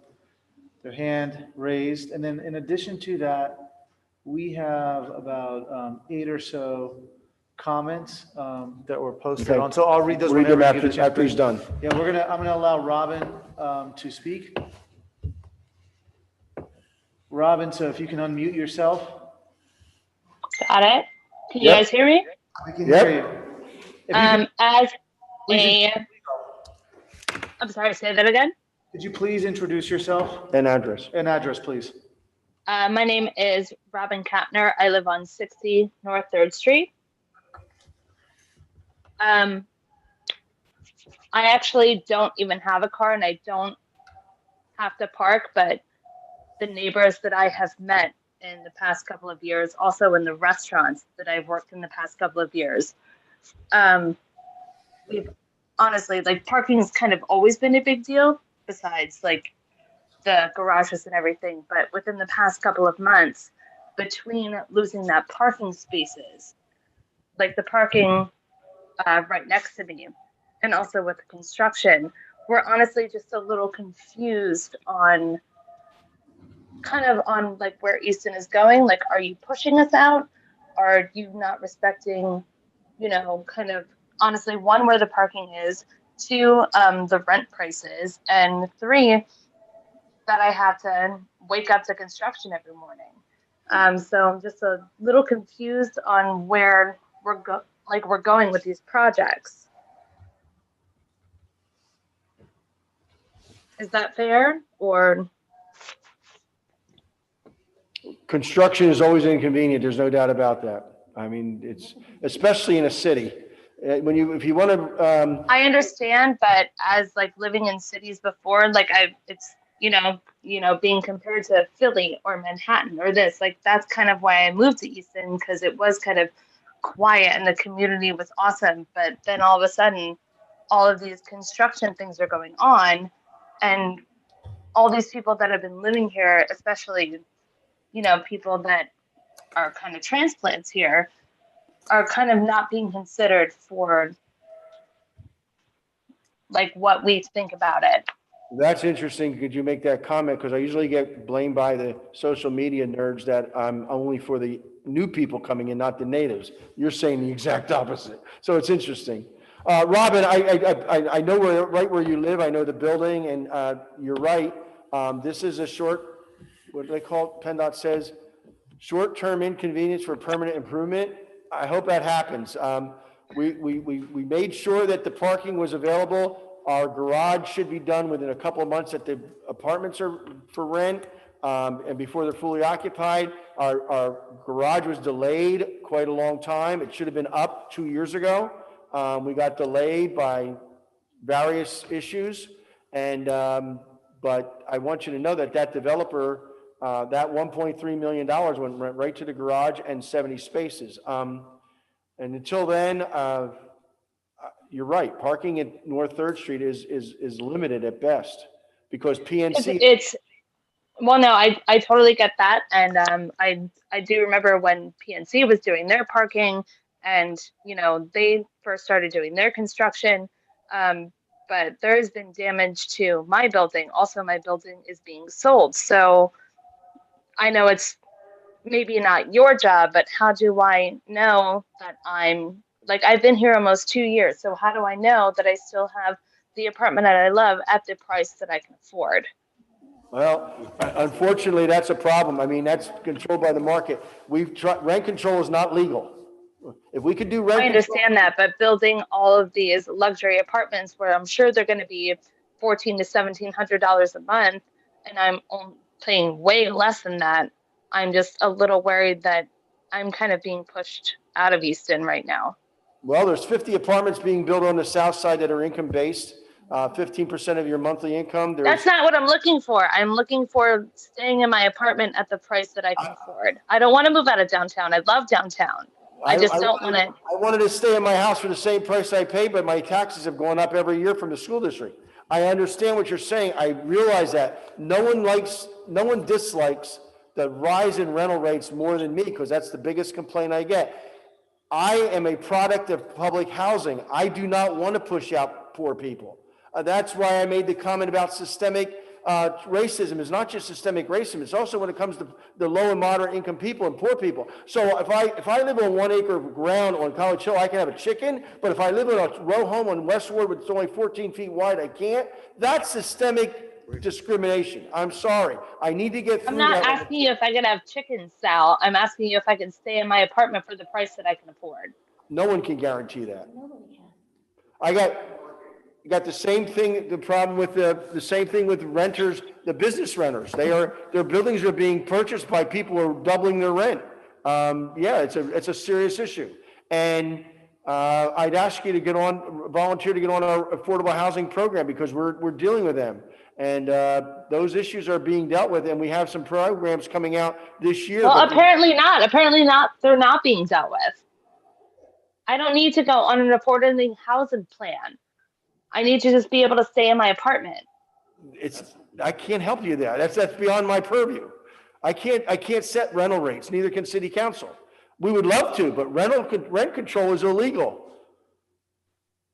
their hand raised. And then in addition to that, we have about 8 or so comments that were posted Okay. on. So I'll read those Read them whenever you get a chance. after he's done. Yeah, I'm gonna allow Robin to speak. Robin, so if you can unmute yourself. Got it. Can you Yep. guys hear me? We can hear you. If you can- As please a, I'm sorry, say that again. Could you please introduce yourself And address. and address, please? My name is Robin Kapner. I live on 60 North 3rd Street. I actually don't even have a car and I don't have to park, but the neighbors that I have met in the past couple of years, also in the restaurants that I've worked in the past couple of years, we've honestly, like, parking has kind of always been a big deal, besides like the garages and everything. But within the past couple of months, between losing that parking spaces, like the parking right next to me, and also with the construction, we're honestly just a little confused on like where Easton is going. Like, are you pushing us out? Are you not respecting, you know, kind of honestly, 1, where the parking is, 2, the rent prices, and 3, that I have to wake up to construction every morning. So I'm just a little confused on where we're going with these projects. Is that fair? Or Construction is always inconvenient. There's no doubt about that. I mean, it's, especially in a city. If you want to, I understand, but as like living in cities before, like it's, you know, being compared to Philly or Manhattan or this, like, that's kind of why I moved to Easton, because it was kind of quiet and the community was awesome. But then all of a sudden, all of these construction things are going on, and all these people that have been living here, especially, you know, people that are kind of transplants here, are kind of not being considered for like what we think about it. that's interesting. Could you make that comment? Because I usually get blamed by the social media nerds that I'm only for the new people coming in, not the natives. You're saying the exact opposite. So it's interesting. Robin, I know right where you live. I know the building, and you're right. This is a short, what do they call it? PennDOT says, short-term inconvenience for permanent improvement. I hope that happens. We made sure that the parking was available. Our garage should be done within a couple of months that the apartments are for rent, and before they're fully occupied. Our garage was delayed quite a long time. It should have been up 2 years ago. We got delayed by various issues, and but I want you to know that that developer, that $1.3 million went right to the garage and 70 spaces. And until then, you're right. Parking at North 3rd Street is limited at best, because PNC. Well, no, I totally get that. And I do remember when PNC was doing their parking, and, you know, they first started doing their construction. But there has been damage to my building. Also, my building is being sold. So I know it's maybe not your job, but how do I know that I've been here almost 2 years. So how do I know that I still have the apartment that I love at the price that I can afford? Well, unfortunately, that's a problem. I mean, that's controlled by the market. Rent control is not legal. If we could do rent I understand that, but building all of these luxury apartments where I'm sure they're going to be $1,400 to $1,700 a month, and I'm paying way less than that, I'm just a little worried that I'm kind of being pushed out of Easton right now. Well, there's 50 apartments being built on the south side that are income-based, 15% of your monthly income. That's not what I'm looking for. I'm looking for staying in my apartment at the price that I can afford. I don't want to move out of downtown. I love downtown. I just don't want to. I wanted to stay in my house for the same price I pay, but my taxes have gone up every year from the school district. I understand what you're saying. I realize that no one dislikes the rise in rental rates more than me, because that's the biggest complaint I get. I am a product of public housing. I do not want to push out poor people. That's why I made the comment about systemic racism. It's not just systemic racism. It's also when it comes to the low and moderate income people and poor people. So if I live on 1 acre of ground on College Hill, I can have a chicken. But if I live in a row home on Westward, which is only 14 feet wide, I can't. That's systemic discrimination. I'm sorry. I need to get through I'm not that. asking you if I could have chickens, Sal. I'm asking you if I can stay in my apartment for the price that I can afford. No one can guarantee that. I got the same thing, the problem with the same thing with renters, the business renters. Their buildings are being purchased by people who are doubling their rent. Yeah, it's a serious issue. And I'd ask you to volunteer to get on our affordable housing program, because we're dealing with them. And those issues are being dealt with, and we have some programs coming out this year. Well, apparently not. Apparently not. They're not being dealt with. I don't need to go on an affordable housing plan. I need to just be able to stay in my apartment. I can't help you there. That's beyond my purview. I can't set rental rates. Neither can city council. We would love to, but rent control is illegal.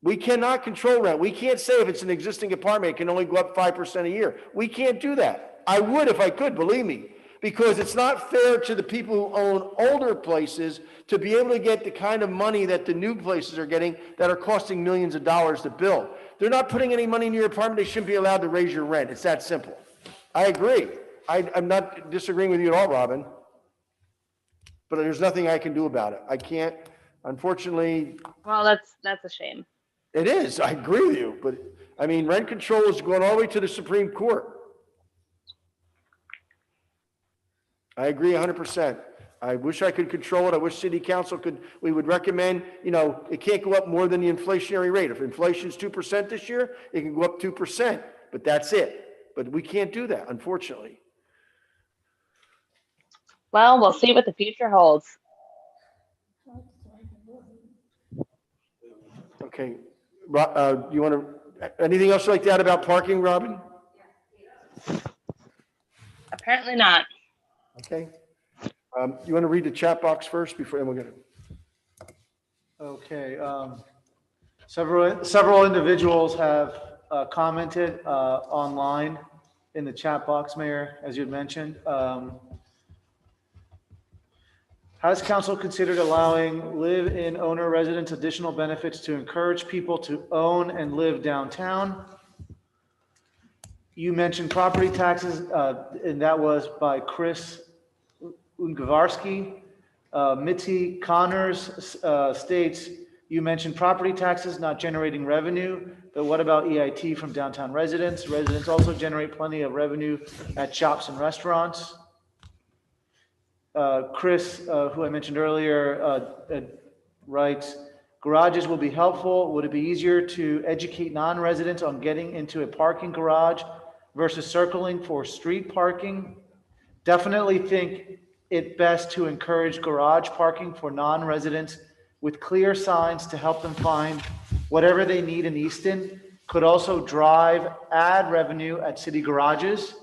We cannot control rent. We can't say if it's an existing apartment, it can only go up 5% a year. We can't do that. I would if I could, believe me, because it's not fair to the people who own older places to be able to get the kind of money that the new places are getting that are costing millions of dollars to build. They're not putting any money in your apartment. They shouldn't be allowed to raise your rent. It's that simple. I agree. I'm not disagreeing with you at all, Robin. But there's nothing I can do about it. I can't, unfortunately. Well, that's a shame. It is. I agree with you. But I mean, rent control is going all the way to the Supreme Court. I agree 100%. I wish I could control it. I wish city council we would recommend, it can't go up more than the inflationary rate. If inflation is 2% this year, it can go up 2%, but that's it. But we can't do that, unfortunately. Well, we'll see what the future holds. Okay. You want to, anything else like that about parking, Robin? Apparently not. Okay. You want to read the chat box first before, and we're going to. Okay. Several individuals have commented online in the chat box, Mayor, as you had mentioned. Has council considered allowing live-in owner residents additional benefits to encourage people to own and live downtown? You mentioned property taxes, and that was by Chris Ungavarski. Mitzi Connors states, you mentioned property taxes not generating revenue, but what about EIT from downtown residents? Residents also generate plenty of revenue at shops and restaurants. Chris, who I mentioned earlier, writes, garages will be helpful. Would it be easier to educate non-residents on getting into a parking garage versus circling for street parking? Definitely think it best to encourage garage parking for non-residents with clear signs to help them find whatever they need in Easton. Could also drive ad revenue at city garages.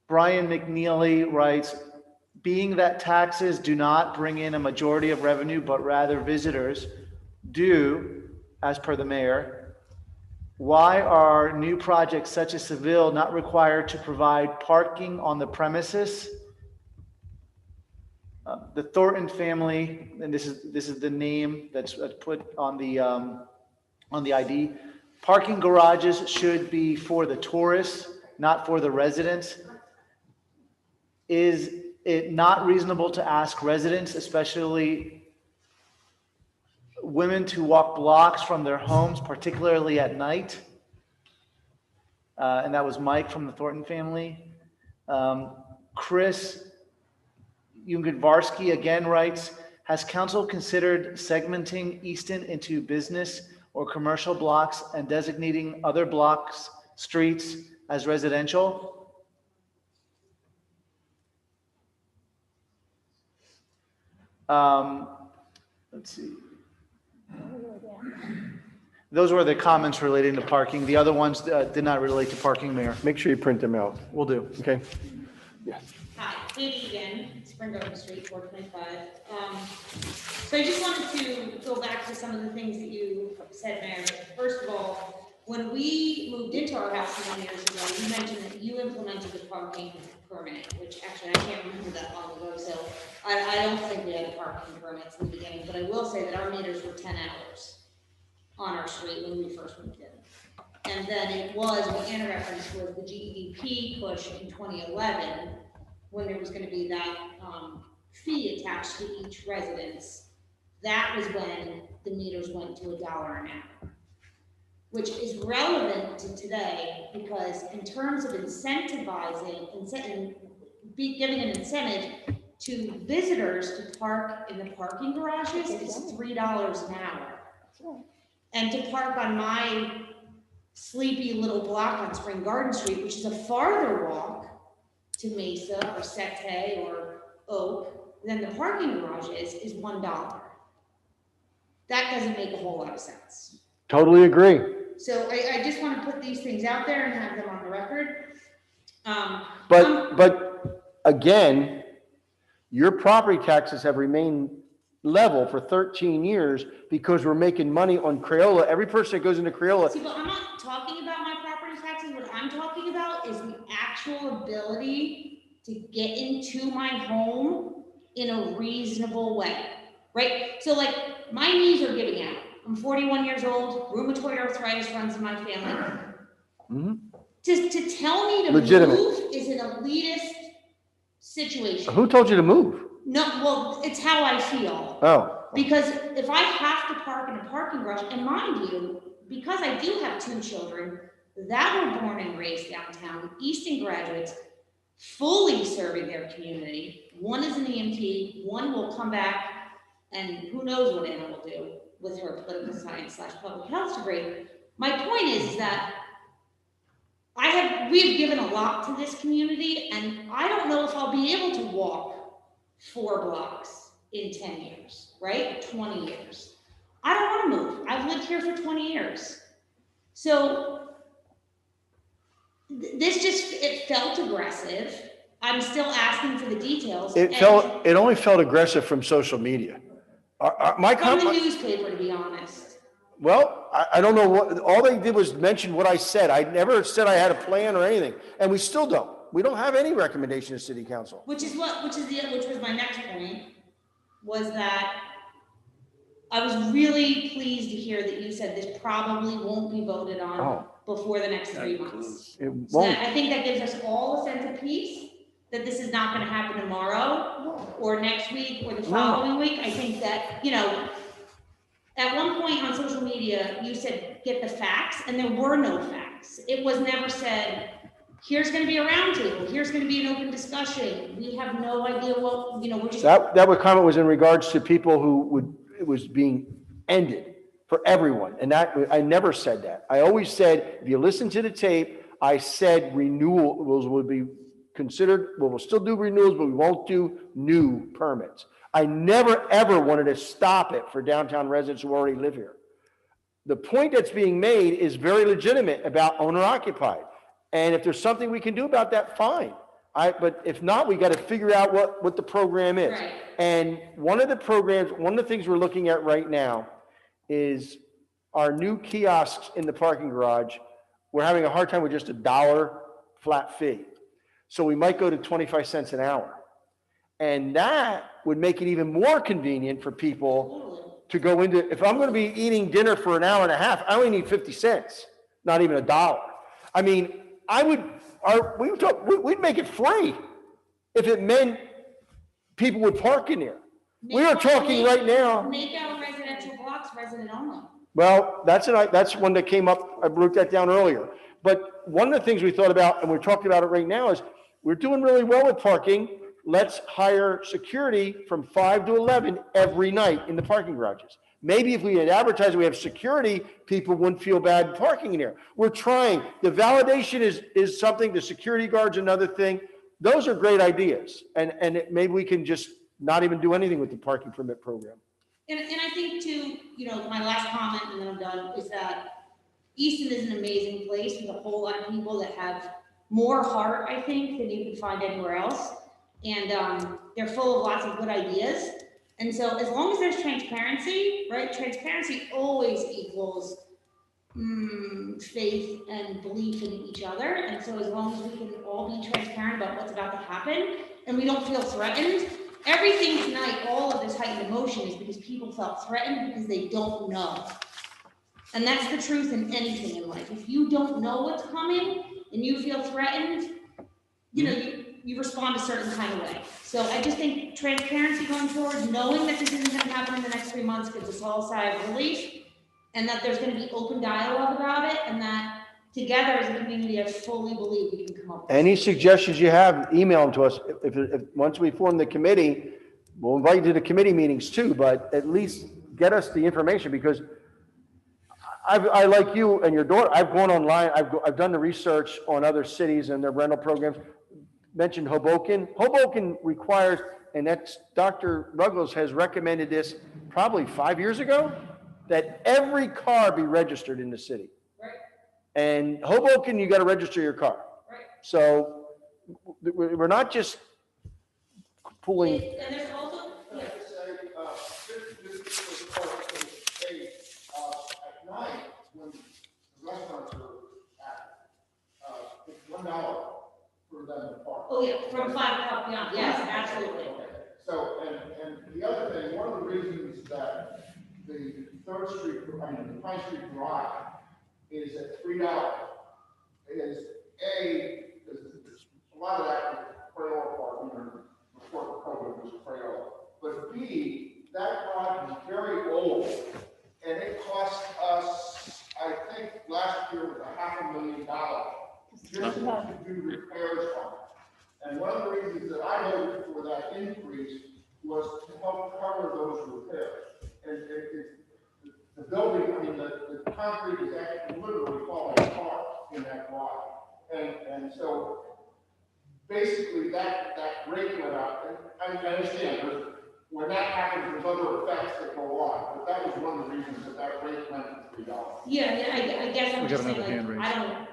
Brian McNeely writes, being that taxes do not bring in a majority of revenue, but rather visitors do, as per the mayor, why are new projects such as Seville not required to provide parking on the premises? The Thornton family, and this is the name that's put on the ID. Parking garages should be for the tourists, not for the residents. Is it not reasonable to ask residents, especially women, to walk blocks from their homes, particularly at night? And that was Mike from the Thornton family. Chris Jungenvarsky again writes, has council considered segmenting Easton into business or commercial blocks and designating other blocks, streets as residential? Let's see. Those were the comments relating to parking. The other ones did not relate to parking, Mayor. Make sure you print them out. Will do. Okay. Yeah. Hi, Katie again, Spring Garden Street, 425. So I just wanted to go back to some of the things that you said, Mayor. First of all, when we moved into our house many years ago, you mentioned that you implemented the parking permit, which actually I can't remember that long ago, so I don't think we had parking permits in the beginning, but I will say that our meters were 10 hours on our street when we first moved in. And then it was, what Anna referenced was the GEDP push in 2011, when there was going to be that fee attached to each residence. That was when the meters went to $1 an hour, which is relevant to today because in terms of incentivizing, giving an incentive to visitors to park in the parking garages is $3 an hour. And to park on my sleepy little block on Spring Garden Street, which is a farther walk to Mesa or Sete or Oak than the parking garage is $1. That doesn't make a whole lot of sense. Totally agree. So I just want to put these things out there and have them on the record. But again, your property taxes have remained level for 13 years because we're making money on Crayola. Every person that goes into Crayola. See, but I'm not talking about my property taxes. What I'm talking about is the actual ability to get into my home in a reasonable way, right? So like my knees are giving out. I'm 41 years old, rheumatoid arthritis runs in my family. Mm-hmm. To tell me to Legitimate. move is an elitist situation. Who told you to move? No, well, it's how I feel. Oh. Because if I have to park in a parking garage, and mind you, because I do have 2 children that were born and raised downtown, Easton graduates, fully serving their community. One is an EMT, one will come back, and who knows what Anna will do with her political science / public health degree. My point is that we've given a lot to this community, and I don't know if I'll be able to walk 4 blocks in 10 years, right? 20 years. I don't want to move. I've lived here for 20 years. So it felt aggressive. I'm still asking for the details. It only felt aggressive from social media. From the newspaper, to be honest. Well, I don't know what, all they did was mention what I said. I never said I had a plan or anything, and we still don't. We don't have any recommendation to city council. Which was my next point, was that I was really pleased to hear that you said this probably won't be voted on before the next 3 months. It So won't. I think that gives us all a sense of peace that this is not going to happen tomorrow or next week or the following week. I think that, at one point on social media, you said, get the facts, and there were no facts. It was never said, here's going to be a roundtable, here's going to be an open discussion. We have no idea what, we're just. That comment was in regards to people it was being ended for everyone. And I never said that. I always said, if you listen to the tape, I said renewals would be considered, we'll still do renewals, but we won't do new permits. I never, ever wanted to stop it for downtown residents who already live here. The point that's being made is very legitimate about owner occupied. And if there's something we can do about that, fine. But if not, we got to figure out what the program is. Right. And one of the things we're looking at right now is our new kiosks in the parking garage. We're having a hard time with just $1 flat fee. So we might go to 25 cents an hour. And that would make it even more convenient for people to go into, if I'm going to be eating dinner for an hour and a half, I only need 50 cents, not even $1. I mean, we'd make it free if it meant people would park in there. We are talking right now. Make our residential blocks resident only. Well, that's one that came up. I wrote that down earlier. But one of the things we thought about, and we're talking about it right now, is we're doing really well with parking. Let's hire security from 5 to 11 every night in the parking garages. Maybe if we had advertised we have security, people wouldn't feel bad parking in here. We're trying. The validation is something, the security guard's another thing. Those are great ideas. And maybe we can just not even do anything with the parking permit program. And I think too, you know, my last comment, and then I'm done, is that Easton is an amazing place with a whole lot of people that have more heart, I think, than you can find anywhere else. And they're full of lots of good ideas. And so as long as there's transparency, right? Transparency always equals faith and belief in each other. And so as long as we can all be transparent about what's about to happen and we don't feel threatened, everything tonight, all of this heightened emotion is because people felt threatened because they don't know. And that's the truth in anything in life. If you don't know what's coming and you feel threatened, you know, you respond a certain kind of way. So I just think transparency going forward, knowing that this isn't going to happen in the next 3 months gives us all a sigh of relief, and that there's going to be open dialogue about it, and that together as a community, I fully believe we can come up with Any suggestions you have, email them to us. If once we form the committee, we'll invite you to the committee meetings too, but at least get us the information, because I like you and your daughter, I've gone online, I've done the research on other cities and their rental programs. Mentioned Hoboken. Hoboken requires, and that's Dr. Ruggles has recommended this probably 5 years ago, that every car be registered in the city. Right. And Hoboken, you got to register your car. Right. So we're not just pulling. And there's also, yeah. At night, when the restaurants are at, it's $1 for them to park. Oh, yeah, from 5 o'clock beyond, yes, absolutely. So, and the other thing, one of the reasons that the the Pine Street Drive is at $3 is is a lot of that is Crayola parking, or before COVID was Crayola. But B, that garage is very old, and it cost us, I think last year was $500,000 just to do repairs on it. And one of the reasons that I voted for that increase was to help cover those repairs. And the building, I mean, the concrete is actually literally falling apart in that garage. And so basically that rate went up. And I understand when that happens, there's other effects that go on, but that was one of the reasons that rate went to $3. Yeah, I guess I'm just saying, like, I don't,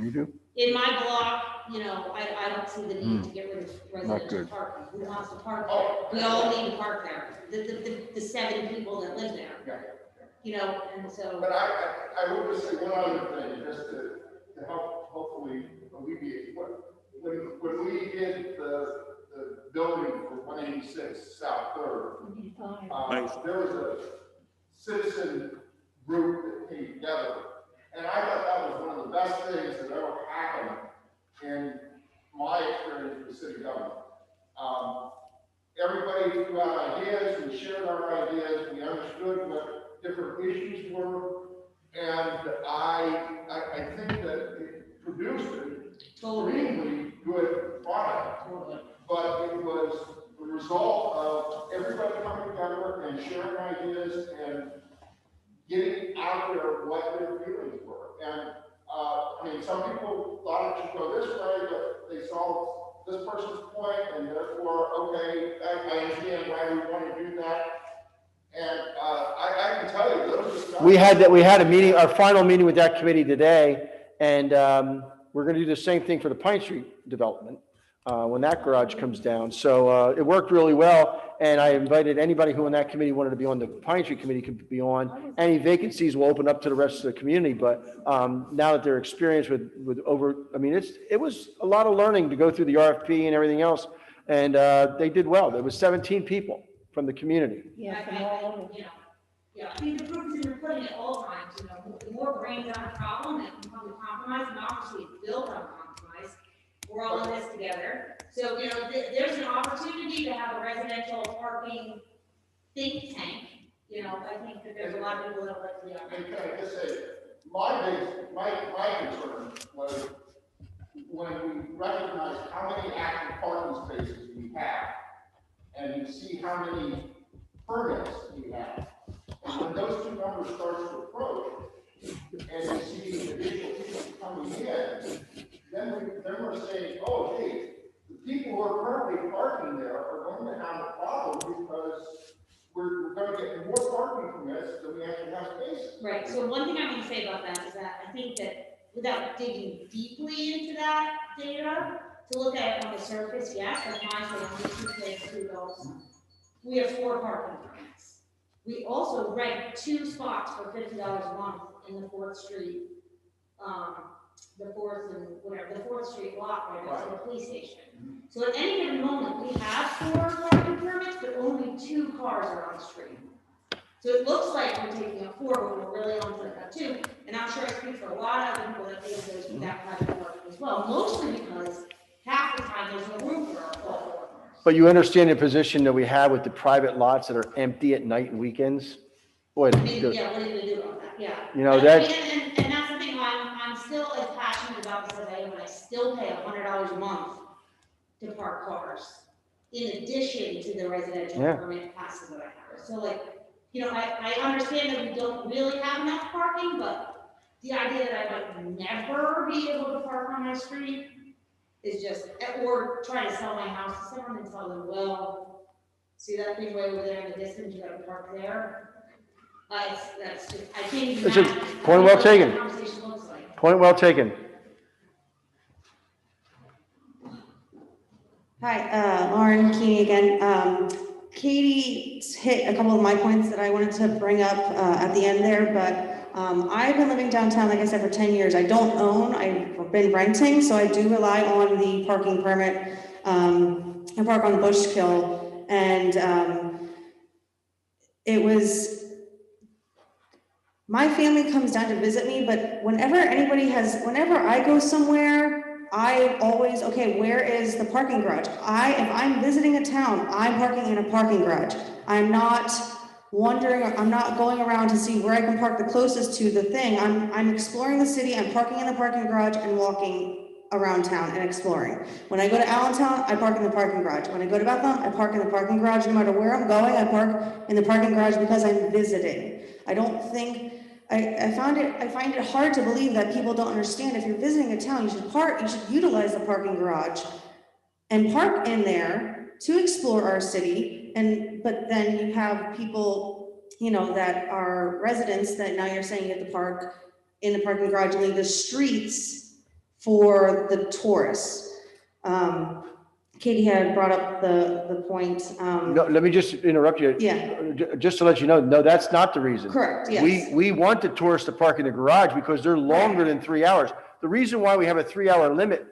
You do? in my block, you know, I don't see the need to get rid of residential good. parking. Who wants to park there? We all need to park there. The 7 people that live there. You know, and so. But I would just say one other thing, just to help hopefully alleviate when we did the building for 186 South 3rd, there was a citizen group that came together, and I thought that was one of the best things that ever happened in my experience with city government. Everybody threw out ideas, we shared our ideas, we understood what different issues were, and I think that it produced an extremely good product. But it was the result of everybody coming together and sharing ideas and getting out there what their feelings were. And I mean, some people thought it should go this way, but they saw this person's point, and therefore, okay, I understand why we want to do that. And I can tell you, those are We had a meeting, our final meeting with that committee today, and we're going to do the same thing for the Pine Street development when that garage comes down. So it worked really well, and I invited anybody who in that committee wanted to be on the Pine Street committee could be on. Any vacancies will open up to the rest of the community, but now that they're experienced with over, I mean, it was a lot of learning to go through the RFP and everything else, and they did well. There was 17 people from the community. Yeah, from all over. Yeah, I mean, the proof is in putting it all times, you know, the more brains on a problem that can come to compromise, and obviously it's built on compromise. We're all in this together. So, you know, there's an opportunity to have a residential parking think tank. You know, I think that there's a lot of people that would like to be on that. And can I just say, my concern was when we recognize how many active parking spaces we have, and you see how many permits we have. And when those two numbers start to approach, and you see additional people coming in, then we're saying, oh, hey, the people who are currently parking there are going to have a problem because we're going to get more parking permits than we actually have spaces. Right, so one thing I want to say about that is that I think that without digging deeply into that data, to look at it on the surface, yes, that's nice, we have 2 kids, 2 adults. We have 4 parking permits. We also rent 2 spots for $50 a month in the 4th Street, the 4th and whatever, the 4th Street block right next to the police station. So at any given moment, we have 4 parking permits, but only 2 cars are on the street. So it looks like we're taking up 4, but we're really only taking up 2. And I'm sure I speak for a lot of other people that think there's that private parking as well, mostly because half the time there's no room for all 4 cars. But you understand the position that we have with the private lots that are empty at night and weekends? Boy, I mean, yeah, what are you gonna do about that? Yeah. You know, But, that- and that's the thing, I'm still as passionate about this as I am, but I still pay $100 a month to park cars, in addition to the residential Yeah. permit passes that I have. So like, you know, I understand that we don't really have enough parking, but the idea that I might never be able to park on my street is just, or try to sell my house to someone and tell them, well, see that thing way over there in the distance, you gotta park there. That's just, I can't even. It's a imagine point well what that taken. conversation looks like. Point well taken. Hi, Lauren Keeney again. Katie hit a couple of my points that I wanted to bring up at the end there, but I've been living downtown, like I said, for 10 years. I don't own, I've been renting, so I do rely on the parking permit. I park on Bushkill, and it was, my family comes down to visit me, but whenever I go somewhere, I always, okay, where is the parking garage? If I'm visiting a town, I'm parking in a parking garage. I'm not wondering, I'm not going around to see where I can park the closest to the thing. I'm exploring the city, I'm parking in the parking garage and walking around town and exploring. When I go to Allentown, I park in the parking garage. When I go to Bethlehem, I park in the parking garage. No matter where I'm going, I park in the parking garage because I'm visiting. I don't think, I find it hard to believe that people don't understand. If you're visiting a town, you should utilize the parking garage and park in there to explore our city. But then you have people, you know, that are residents that now you're saying you have to park in the parking garage and leave the streets for the tourists. Katie had brought up the point. No, let me just interrupt you. Yeah. Just to let you know, no, that's not the reason. Correct, yes. We want the tourists to park in the garage because they're longer than 3 hours. The reason why we have a 3-hour limit,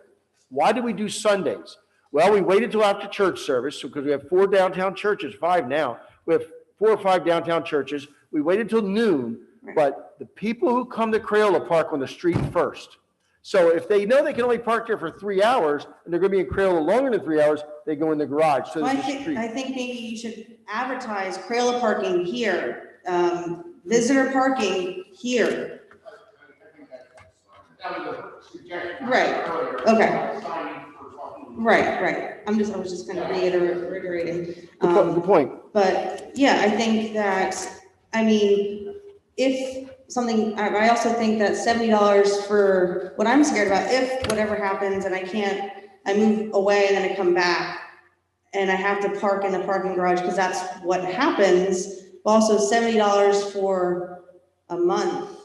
why do we do Sundays? Well, we waited till after church service because we have 4 downtown churches, 5 now. We have 4 or 5 downtown churches. We waited till noon, but the people who come to Crayola park on the street first. So if they know they can only park there for 3 hours and they're going to be in Crayola longer than 3 hours, they go in the garage. So Well, there's a street. I think maybe you should advertise Crayola parking here, visitor parking here. That was a suggestion. Right, earlier. okay. Signing for parking. Right. I was just kind of reiterating. Good point. But yeah, I think that, I mean, if something, I also think that $70 for what I'm scared about, if whatever happens and I move away and then I come back and I have to park in the parking garage because that's what happens. But also $70 for a month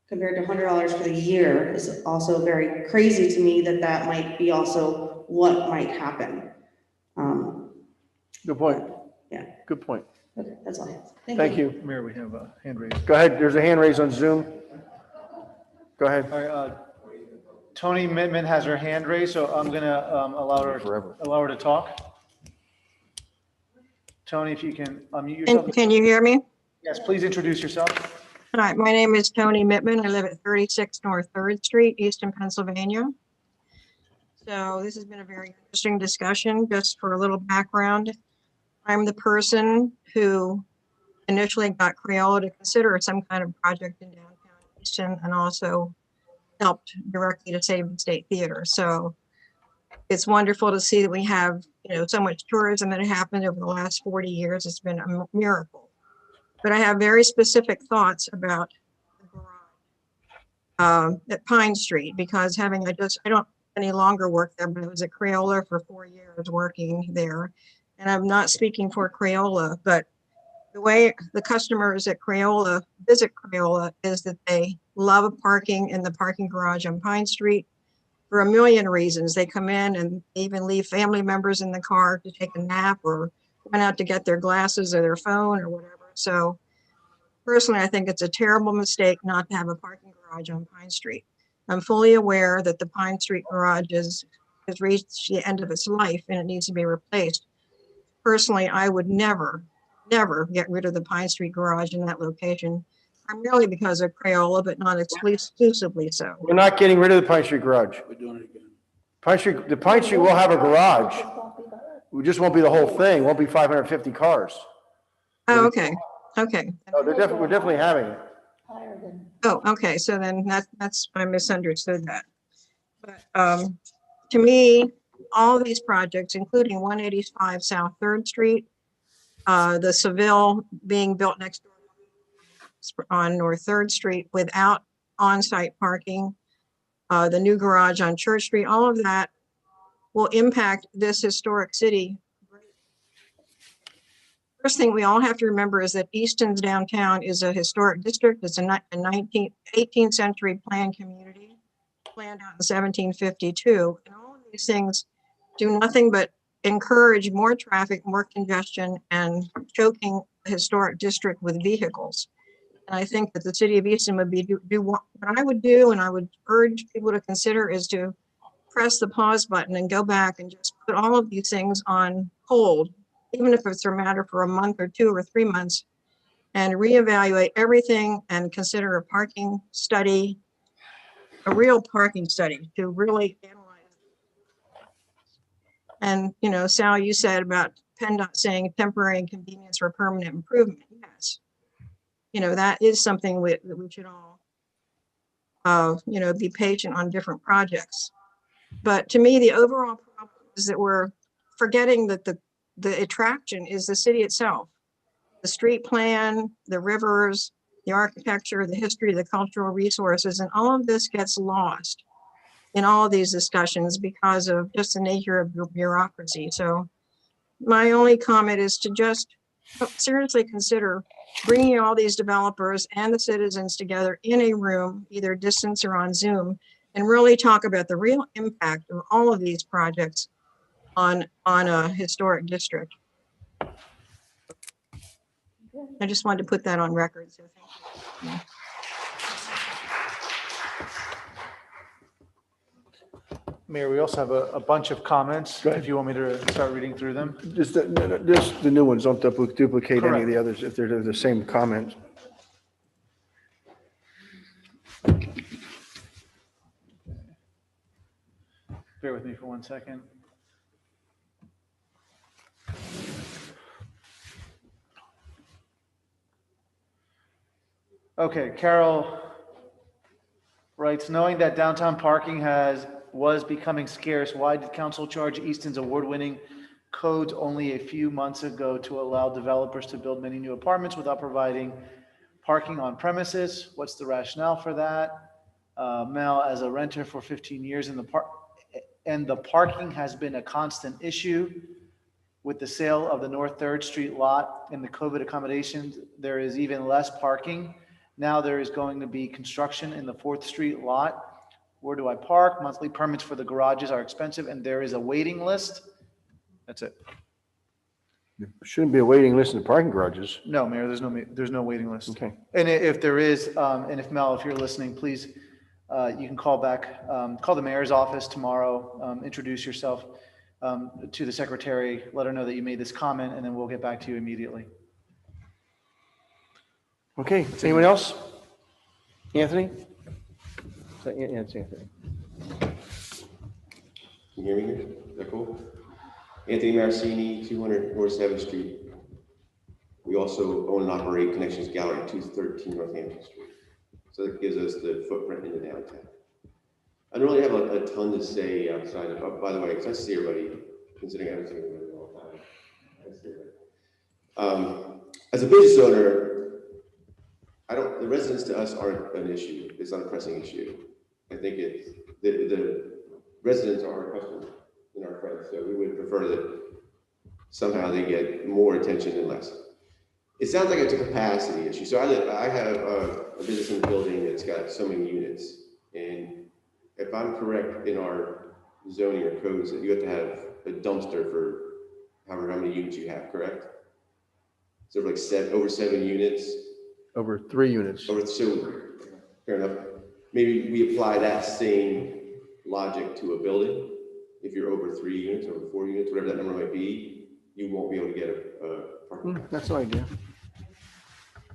compared to $100 for the year is also very crazy to me that might be also what might happen. Good point. Yeah. Good point. Okay, that's all I have. Thank you. Mayor, we have a hand raised. Go ahead. There's a hand raised on Zoom. Go ahead. All right, Tony Mittman has her hand raised, so I'm gonna allow her to talk. Tony, if you can unmute yourself. Can you hear me? Yes, please introduce yourself. Hi, my name is Tony Mittman. I live at 36 North 3rd Street, Easton, Pennsylvania. So this has been a very interesting discussion. Just for a little background, I'm the person who initially got Crayola to consider some kind of project in downtown Easton and also helped directly to save the State Theater. So It's wonderful to see that we have, so much tourism that happened over the last 40 years. It's been a miracle. But I have very specific thoughts about the garage at Pine Street, because I don't any longer work there, but I was at Crayola for 4 years working there. And I'm not speaking for Crayola, but the way the customers at Crayola visit Crayola is that they love parking in the parking garage on Pine Street for a million reasons. They come in and even leave family members in the car to take a nap or went out to get their glasses or their phone or whatever. So personally, I think it's a terrible mistake not to have a parking garage on Pine Street. I'm fully aware that the Pine Street garage has reached the end of its life and it needs to be replaced. Personally, I would never get rid of the Pine Street garage in that location, primarily because of Crayola, but not exclusively so. We're not getting rid of the Pine Street garage. We're doing it again. The Pine Street will have a garage. It just won't be the whole thing. It won't be 550 cars. Oh, okay. Okay. No, we're definitely having it. Oh, okay. So then that's, I misunderstood that. But to me, all these projects, including 185 South 3rd Street, the Seville being built next door on North 3rd Street without on-site parking, the new garage on Church Street, all of that will impact this historic city. First thing we all have to remember is that Easton's downtown is a historic district. It's a 18th century planned community, planned out in 1752. And all of these things do nothing but encourage more traffic, more congestion, and choking the historic district with vehicles. And I think that the city of Easton would do what I would do, and I would urge people to consider, is to press the pause button and go back and just put all of these things on hold, even if it's a matter for a month or 2 or 3 months, and reevaluate everything and consider a parking study, a real parking study to really analyze. And, Sal, you said about PennDOT saying temporary inconvenience for permanent improvement. Yes. That is something that we should all, be patient on different projects. But to me, the overall problem is that we're forgetting that the attraction is the city itself. The street plan, the rivers, the architecture, the history, the cultural resources, and all of this gets lost in all of these discussions because of just the nature of bureaucracy. So my only comment is to just seriously consider bringing all these developers and the citizens together in a room, either distance or on Zoom, and really talk about the real impact of all of these projects on a historic district. I just wanted to put that on record. So thank you. Mayor, we also have a bunch of comments, if you want me to start reading through them. Just the new ones, don't duplicate any of Correct. the others if they're the same comment. Bear with me for 1 second. Okay, Carol writes, knowing that downtown parking was becoming scarce, why did council charge Easton's award-winning codes only a few months ago to allow developers to build many new apartments without providing parking on premises? What's the rationale for that? Mel, as a renter for 15 years in the parking has been a constant issue. With the sale of the North 3rd Street lot and the COVID accommodations, there is even less parking. Now there is going to be construction in the 4th Street lot. Where do I park? Monthly permits for the garages are expensive and there is a waiting list. That's it. There shouldn't be a waiting list in the parking garages. No, Mayor, there's no waiting list. Okay. And if there is, and if Mel, if you're listening, please, you can call back, call the mayor's office tomorrow, introduce yourself to the secretary, let her know that you made this comment, and then we'll get back to you immediately. Okay, anyone else? Anthony? Yeah, it's Anthony. Can you hear me here? Is that cool? Anthony Marcini, 200 North 7th Street. We also own and operate Connections Gallery, 213 Northampton Street. So that gives us the footprint into downtown. I don't really have a ton to say outside of, oh, by the way, because I see everybody, considering I haven't seen everybody all the time. I see everybody. As a business owner, the residents to us aren't an issue. It's not a pressing issue. I think the residents are our customers and our friends. So we would prefer that somehow they get more attention than less. It sounds like it's a capacity issue. So I have a business in the building that's got so many units. And if I'm correct in our zoning or codes, that you have to have a dumpster for however how many units you have, correct? So like over 7 units. Over 3 units. So, fair enough. Maybe we apply that same logic to a building. If you're over 3 units, over 4 units, whatever that number might be, you won't be able to get a parking. That's an idea.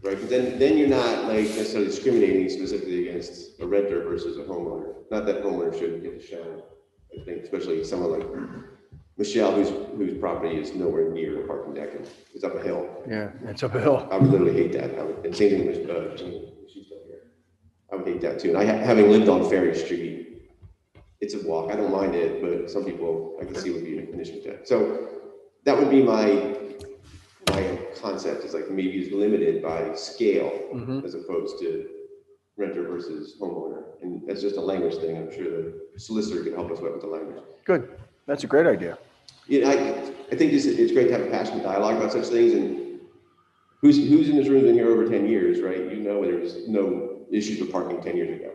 Right, because then you're not like necessarily discriminating specifically against a renter versus a homeowner. Not that homeowner shouldn't get a shine. I think especially someone like Michelle, whose property is nowhere near a parking deck, and it's up a hill. Yeah, it's up a hill. I would literally hate that. And same thing with she's still here. I would hate that too. And having lived on Ferry Street, it's a walk. I don't mind it, but some people I can see would be an issue with that. So that would be my concept, is like maybe is limited by scale as opposed to renter versus homeowner. And that's just a language thing. I'm sure the solicitor could help us with the language. Good. That's a great idea. Yeah, I think it's great to have a passionate dialogue about such things. And who's in this room been here over 10 years, right? You know there was no issues with parking 10 years ago.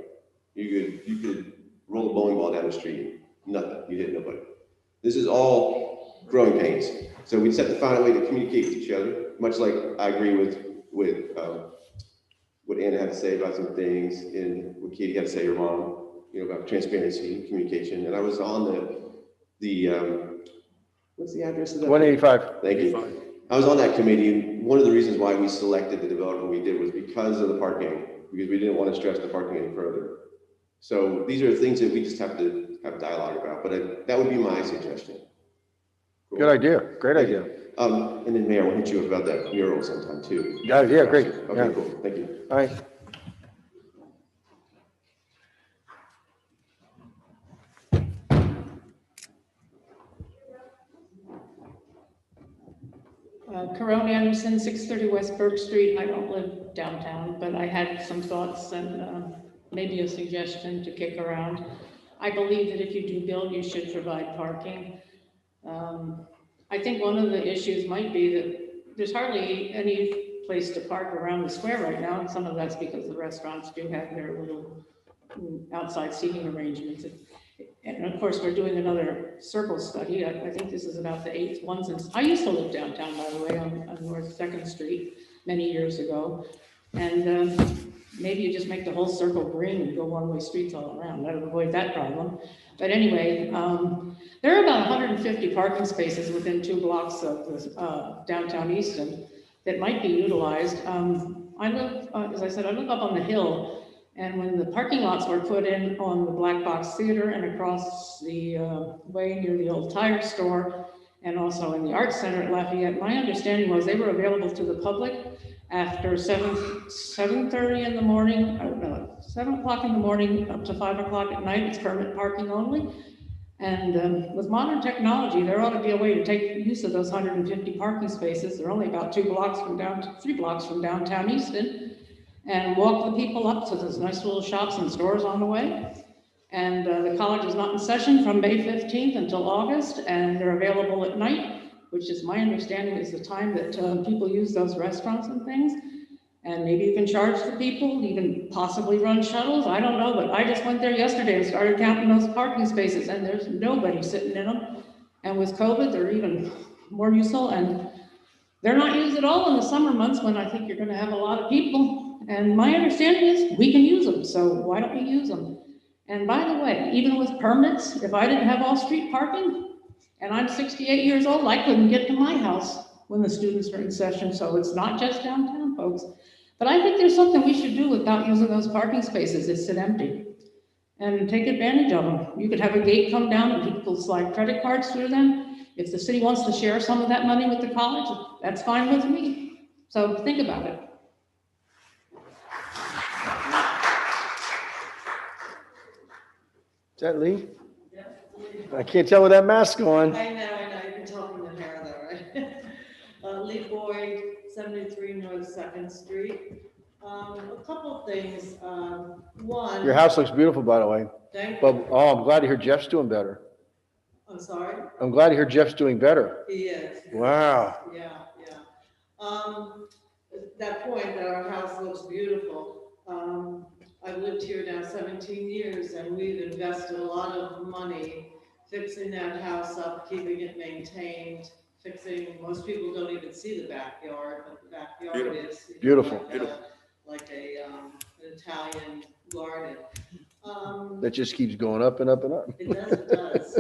You could roll a bowling ball down the street, nothing. You hit nobody. This is all growing pains. So we just have to find a way to communicate with each other. Much like I agree with what Anna had to say about some things, and what Katie had to say, her mom, about transparency and communication. And I was on the what's the address of that? 185. Thank you. I was on that committee, and one of the reasons why we selected the developer we did was because of the parking, because we didn't want to stress the parking any further. So these are things that we just have to have dialogue about, but that would be my suggestion. Cool. Good idea. Great idea. And then Mayor, we'll hit you up about that mural sometime too. Yeah, great. Okay, Yeah. cool. Thank you. All right. Corone Anderson, 630 West Burke Street. I don't live downtown, but I had some thoughts and maybe a suggestion to kick around. I believe that if you do build, you should provide parking. I think one of the issues might be that there's hardly any place to park around the square right now, and some of that's because the restaurants do have their little outside seating arrangements. And of course, we're doing another circle study. I think this is about the 8th one since, I used to live downtown, by the way, on North 2nd Street many years ago. And maybe you just make the whole circle green and go one-way streets all around. That would avoid that problem. But anyway, there are about 150 parking spaces within 2 blocks of downtown Easton that might be utilized. I live, as I said, I live up on the hill. And when the parking lots were put in on the Black Box Theater and across the way near the old tire store, and also in the Arts Center at Lafayette, my understanding was they were available to the public after 7:30 in the morning, 7 o'clock in the morning up to 5 o'clock at night. It's permit parking only. And with modern technology, there ought to be a way to take use of those 150 parking spaces. They're only about 3 blocks from downtown Easton, and walk the people up to those nice little shops and stores on the way. And the college is not in session from May 15th until August, and they're available at night, which is my understanding is the time that people use those restaurants and things. And maybe you can charge the people, even possibly run shuttles. I don't know, but I just went there yesterday and started counting those parking spaces, and there's nobody sitting in them. And with COVID, they're even more useful, and they're not used at all in the summer months when I think you're going to have a lot of people. And my understanding is we can use them, so why don't we use them? And by the way, even with permits, if I didn't have all-street parking, and I'm 68 years old, I couldn't get to my house when the students are in session, so it's not just downtown, folks. But I think there's something we should do without using those parking spaces that sit empty, and take advantage of them. You could have a gate come down and people slide credit cards through them. If the city wants to share some of that money with the college, that's fine with me. So think about it. Is that Lee? I can't tell with that mask on. I know, you can tell from the hair though, right? Lee Boyd, 73 North Second Street. A couple of things. One. Your house looks beautiful, by the way. Thank But, you. oh, I'm glad to hear Jeff's doing better. I'm sorry? I'm glad to hear Jeff's doing better. He is. Wow. Yeah, yeah. That point that our house looks beautiful. I've lived here now 17 years and we've invested a lot of money fixing that house up, keeping it maintained, most people don't even see the backyard, but the backyard is. Beautiful. Like an Italian garden. That just keeps going up and up and up. It does, it does.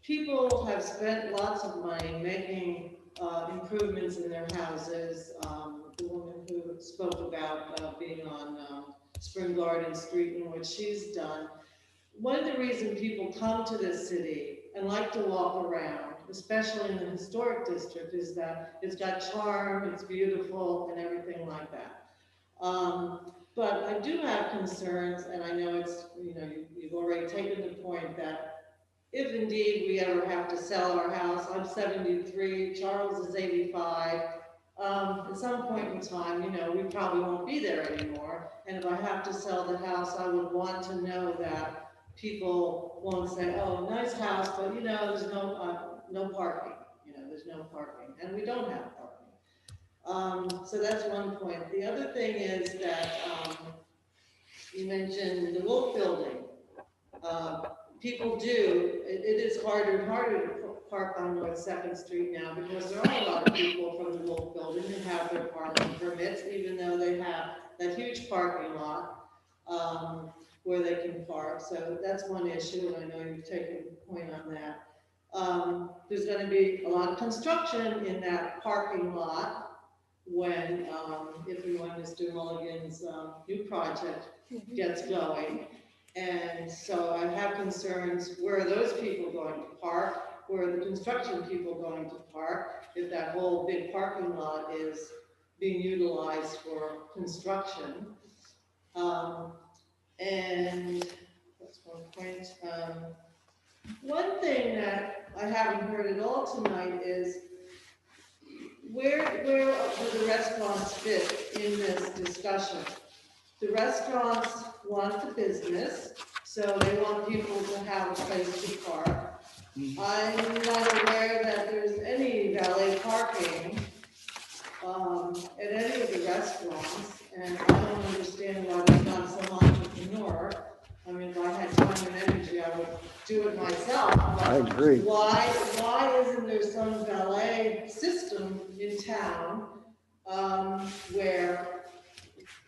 People have spent lots of money making improvements in their houses. The woman who spoke about being on Spring Garden Street and what she's done. One of the reasons people come to this city and like to walk around, especially in the historic district, is that it's got charm, it's beautiful, and everything like that. But I do have concerns, and I know it's, you've already taken the point that if indeed we ever have to sell our house, I'm 73, Charles is 85, at some point in time, we probably won't be there anymore. And if I have to sell the house, I would want to know that people won't say, oh, nice house, but there's no parking, there's no parking, and we don't have parking. So that's one point. The other thing is that you mentioned the Wolf Building. People it is harder and harder to park on North Second Street now because there are a lot of people from the Wolf Building who have their parking permits, even though they have that huge parking lot where they can park. So that's one issue, and I know you've taken a point on that. There's going to be a lot of construction in that parking lot when, if and when Mr. Mulligan's new project gets going. And so I have concerns, where are those people going to park? Where are the construction people going to park if that whole big parking lot is being utilized for construction? And that's one point. One thing that I haven't heard at all tonight is where do the restaurants fit in this discussion? The restaurants want the business, so they want people to have a place to park. I'm not aware that there's any valet parking at any of the restaurants, and I don't understand why there's not some entrepreneur. I mean, if I had time and energy, I would do it myself. But I agree. Why isn't there some valet system in town where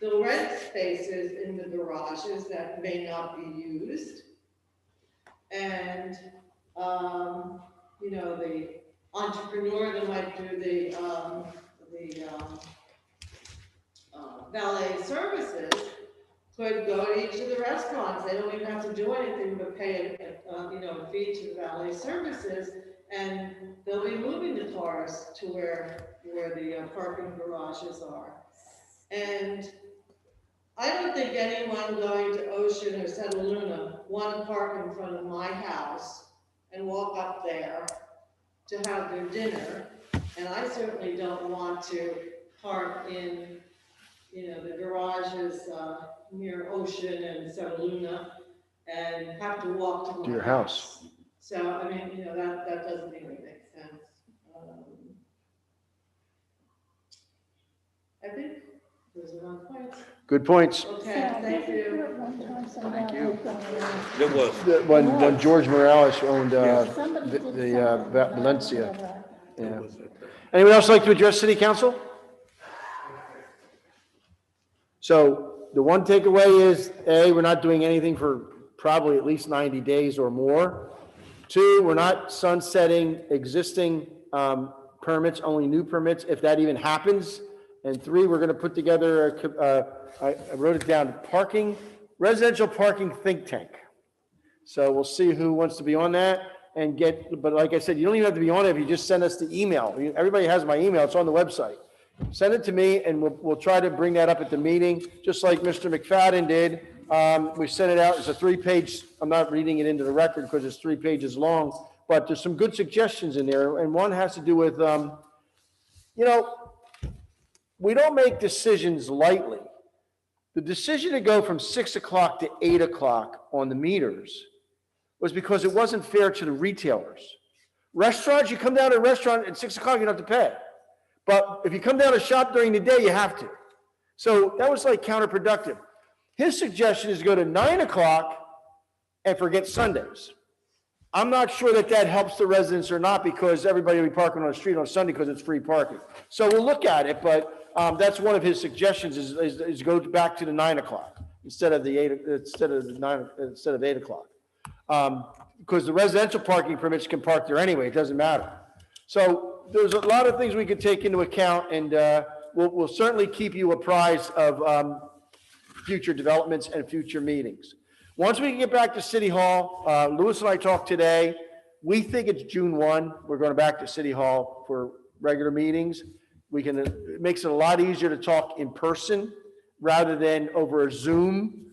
the rent spaces in the garages that may not be used, and the entrepreneur that might do the valet services could go to each of the restaurants. They don't even have to do anything but pay a fee to the valet services, and they'll be moving the cars to where the parking garages are. And I don't think anyone going to Ocean or Cataluna want to park in front of my house and walk up there to have their dinner. And I certainly don't want to park in, the garages near Ocean and Cataluna and have to walk to To your house. So, I mean, that doesn't even make sense. I think those are my points. Good points. Okay, thank you. Thank you. It was. When George Morales owned Valencia. Yeah. Anyone else like to address City Council? So the one takeaway is, A, we're not doing anything for probably at least 90 days or more. 2, we're not sunsetting existing permits, only new permits, if that even happens. And 3, we're going to put together I wrote it down, residential parking think tank. So we'll see who wants to be on that but like I said, you don't even have to be on it if you just send us the email. Everybody has my email, it's on the website. send it to me and we'll try to bring that up at the meeting, just like Mr. McFadden did. We sent it out, it's a 3-page, I'm not reading it into the record because it's 3 pages long, but there's some good suggestions in there. And one has to do with, you know, we don't make decisions lightly. The decision to go from 6 o'clock to 8 o'clock on the meters was because it wasn't fair to the retailers. Restaurants, you come down to a restaurant at 6 o'clock, you don't have to pay. But if you come down to shop during the day, you have to. So that was like counterproductive. His suggestion is to go to 9 o'clock and forget Sundays. I'm not sure that that helps the residents or not, because everybody will be parking on the street on Sunday because it's free parking. So we'll look at it, but that's one of his suggestions is go back to the 9 o'clock instead of 8 o'clock. Because the residential parking permits can park there anyway, it doesn't matter. So there's a lot of things we could take into account, and we'll certainly keep you apprised of future developments and future meetings. Once we can get back to City Hall, Louis and I talked today, we think it's June 1, we're going back to City Hall for regular meetings. It makes it a lot easier to talk in person rather than over a Zoom.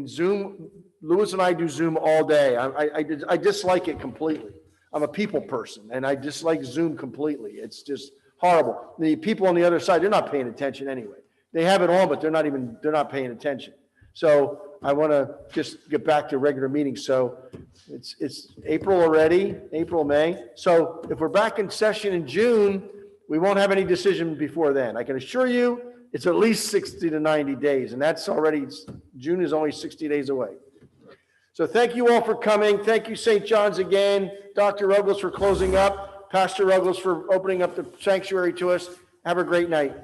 Zoom, Louis and I do Zoom all day. I dislike it completely. I'm a people person and I dislike Zoom completely. It's just horrible. The people on the other side, they're not paying attention anyway. They have it on, but they're not paying attention. So I want to just get back to regular meetings. So it's April already, April, May. So if we're back in session in June, we won't have any decision before then. I can assure you it's at least 60 to 90 days, and that's already, June is only 60 days away. So thank you all for coming. Thank you, St. John's again. Dr. Ruggles for closing up. Pastor Ruggles for opening up the sanctuary to us. Have a great night.